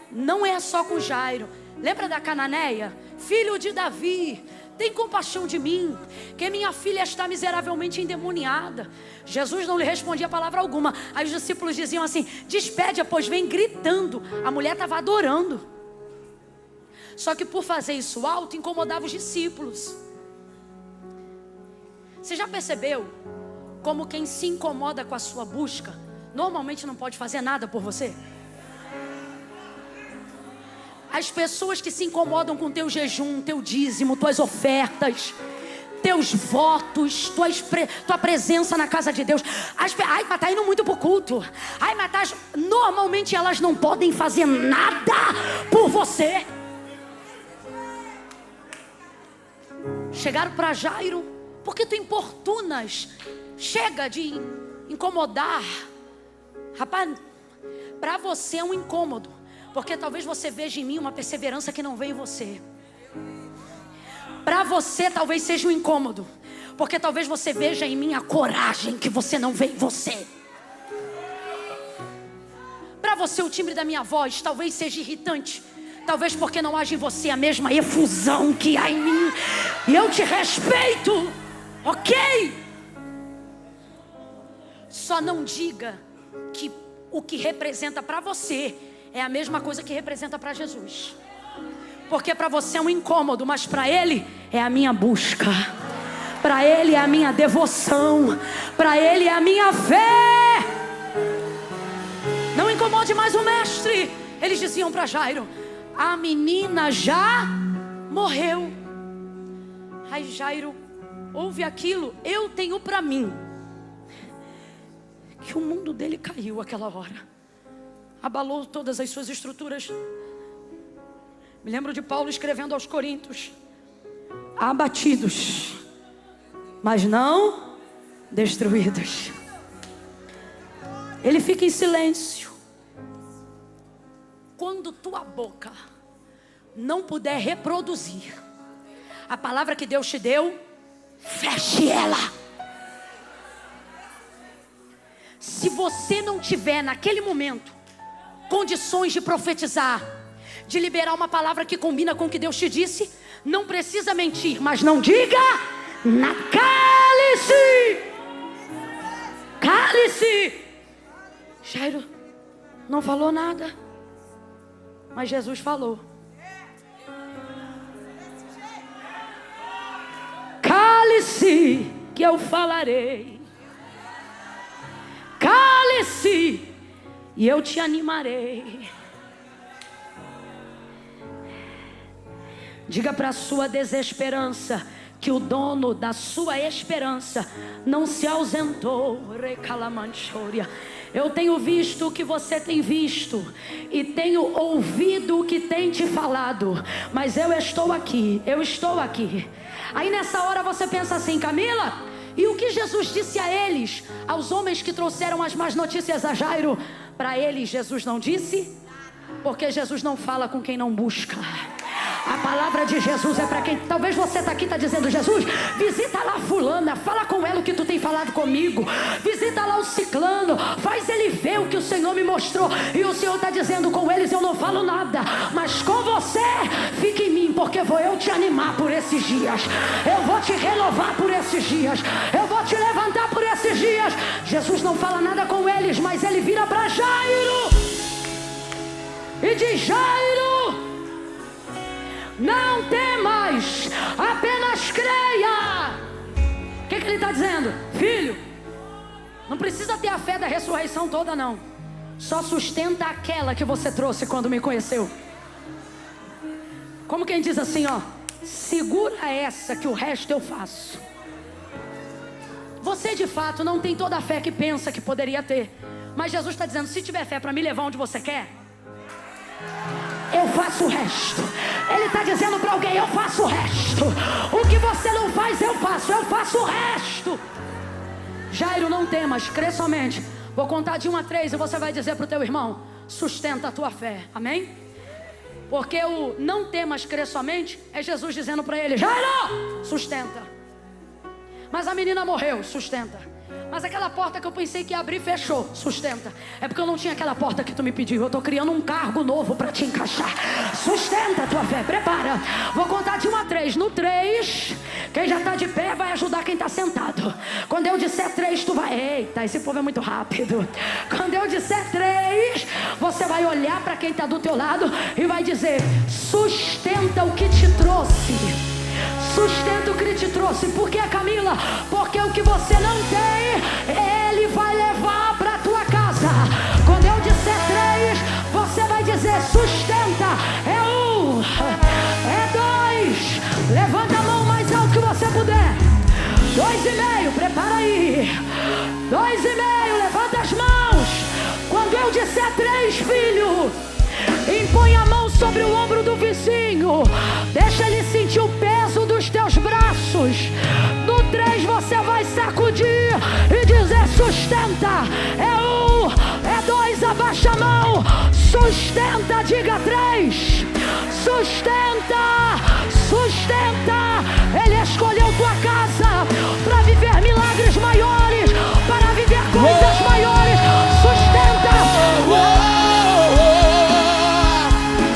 Não é só com Jairo. Lembra da cananeia? Filho de Davi, tem compaixão de mim, que minha filha está miseravelmente endemoniada. Jesus não lhe respondia palavra alguma. Aí os discípulos diziam assim: despede-a, pois vem gritando. A mulher estava adorando. Só que por fazer isso alto, incomodava os discípulos. Você já percebeu como quem se incomoda com a sua busca normalmente não pode fazer nada por você? As pessoas que se incomodam com teu jejum, teu dízimo, tuas ofertas, teus votos, tua presença na casa de Deus. Ai, mas tá indo muito pro culto. Ai, mas tá... Normalmente elas não podem fazer nada por você. Chegaram para Jairo: por que tu importunas? Chega de incomodar. Rapaz, para você é um incômodo, porque talvez você veja em mim uma perseverança que não vem em você. Para você talvez seja um incômodo, porque talvez você veja em mim a coragem que você não vê em você. Para você o timbre da minha voz talvez seja irritante, talvez porque não haja em você a mesma efusão que há em mim. E eu te respeito, ok? Só não diga que o que representa para você é a mesma coisa que representa para Jesus. Porque para você é um incômodo, mas para Ele é a minha busca. Para Ele é a minha devoção. Para Ele é a minha fé. Não incomode mais o mestre. Eles diziam para Jairo: a menina já morreu. Aí Jairo ouve aquilo. Eu tenho para mim que o mundo dele caiu aquela hora. Abalou todas as suas estruturas. Me lembro de Paulo escrevendo aos Coríntios: abatidos, mas não destruídos. Ele fica em silêncio. Quando tua boca não puder reproduzir a palavra que Deus te deu, feche ela. Se você não tiver naquele momento condições de profetizar, de liberar uma palavra que combina com o que Deus te disse, não precisa mentir, mas não diga cale-se. Cale-se. Jairo não falou nada, mas Jesus falou. Cale-se que eu falarei. Cale-se e eu te animarei. Diga para a sua desesperança que o dono da sua esperança não se ausentou. Eu tenho visto o que você tem visto e tenho ouvido o que tem te falado, mas eu estou aqui, eu estou aqui. Aí nessa hora você pensa assim: Camila, e o que Jesus disse a eles, aos homens que trouxeram as más notícias a Jairo? Para eles Jesus não disse, porque Jesus não fala com quem não busca. A palavra de Jesus é para quem... Talvez você está aqui, está dizendo: Jesus, visita lá fulana, fala com ela o que tu tem falado comigo. Visita lá o ciclano, faz ele ver o que o Senhor me mostrou. E o Senhor está dizendo: com eles eu não falo nada, mas com você, fique em mim, porque vou eu te animar por esses dias. Eu vou te renovar por esses dias. Eu vou te levantar por esses dias. Jesus não fala nada com eles, mas ele vira para Jairo e diz: Jairo, não temas, apenas creia. O que ele está dizendo? Filho, não precisa ter a fé da ressurreição toda não. Só sustenta aquela que você trouxe quando me conheceu. Como quem diz assim, ó: segura essa que o resto eu faço. Você de fato não tem toda a fé que pensa que poderia ter, mas Jesus está dizendo: se tiver fé para me levar onde você quer, eu faço o resto. Ele está dizendo para alguém: eu faço o resto. O que você não faz, eu faço o resto. Jairo, não temas, crê somente. Vou contar de 1 a 3 e você vai dizer para o teu irmão: sustenta a tua fé, amém? Porque o não temas, crê somente é Jesus dizendo para ele: Jairo, sustenta. Mas a menina morreu, sustenta. Mas aquela porta que eu pensei que ia abrir, fechou, sustenta. É porque eu não tinha aquela porta que tu me pediu. Eu estou criando um cargo novo para te encaixar. Sustenta a tua fé, prepara. Vou contar de 1 a 3. No 3, quem já está de pé vai ajudar quem está sentado. Quando eu disser 3, tu vai... Eita, esse povo é muito rápido. Quando eu disser 3, você vai olhar para quem está do teu lado e vai dizer: sustenta o que te trouxe. Sustenta o que te trouxe. Por que, Camila? Porque o que você não tem, Ele vai levar para a tua casa. Quando eu disser 3, você vai dizer: sustenta. É 1, é 2. Levanta a mão mais alto que você puder. 2,5, prepara aí. 2,5, levanta as mãos. Quando eu disser 3, filho, impõe a mão sobre o ombro do vizinho. Deixa ele sentir o peso dos teus braços. No 3 você vai sacudir e dizer: sustenta. É 1, é 2, abaixa a mão. Sustenta, diga 3. Sustenta, sustenta. Ele escolheu tua casa para viver milagres maiores, para viver coisas maiores. Sustenta.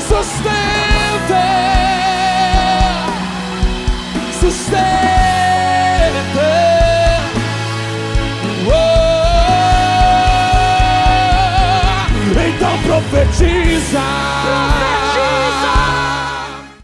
Sustenta, sustenta, oh. tristeza.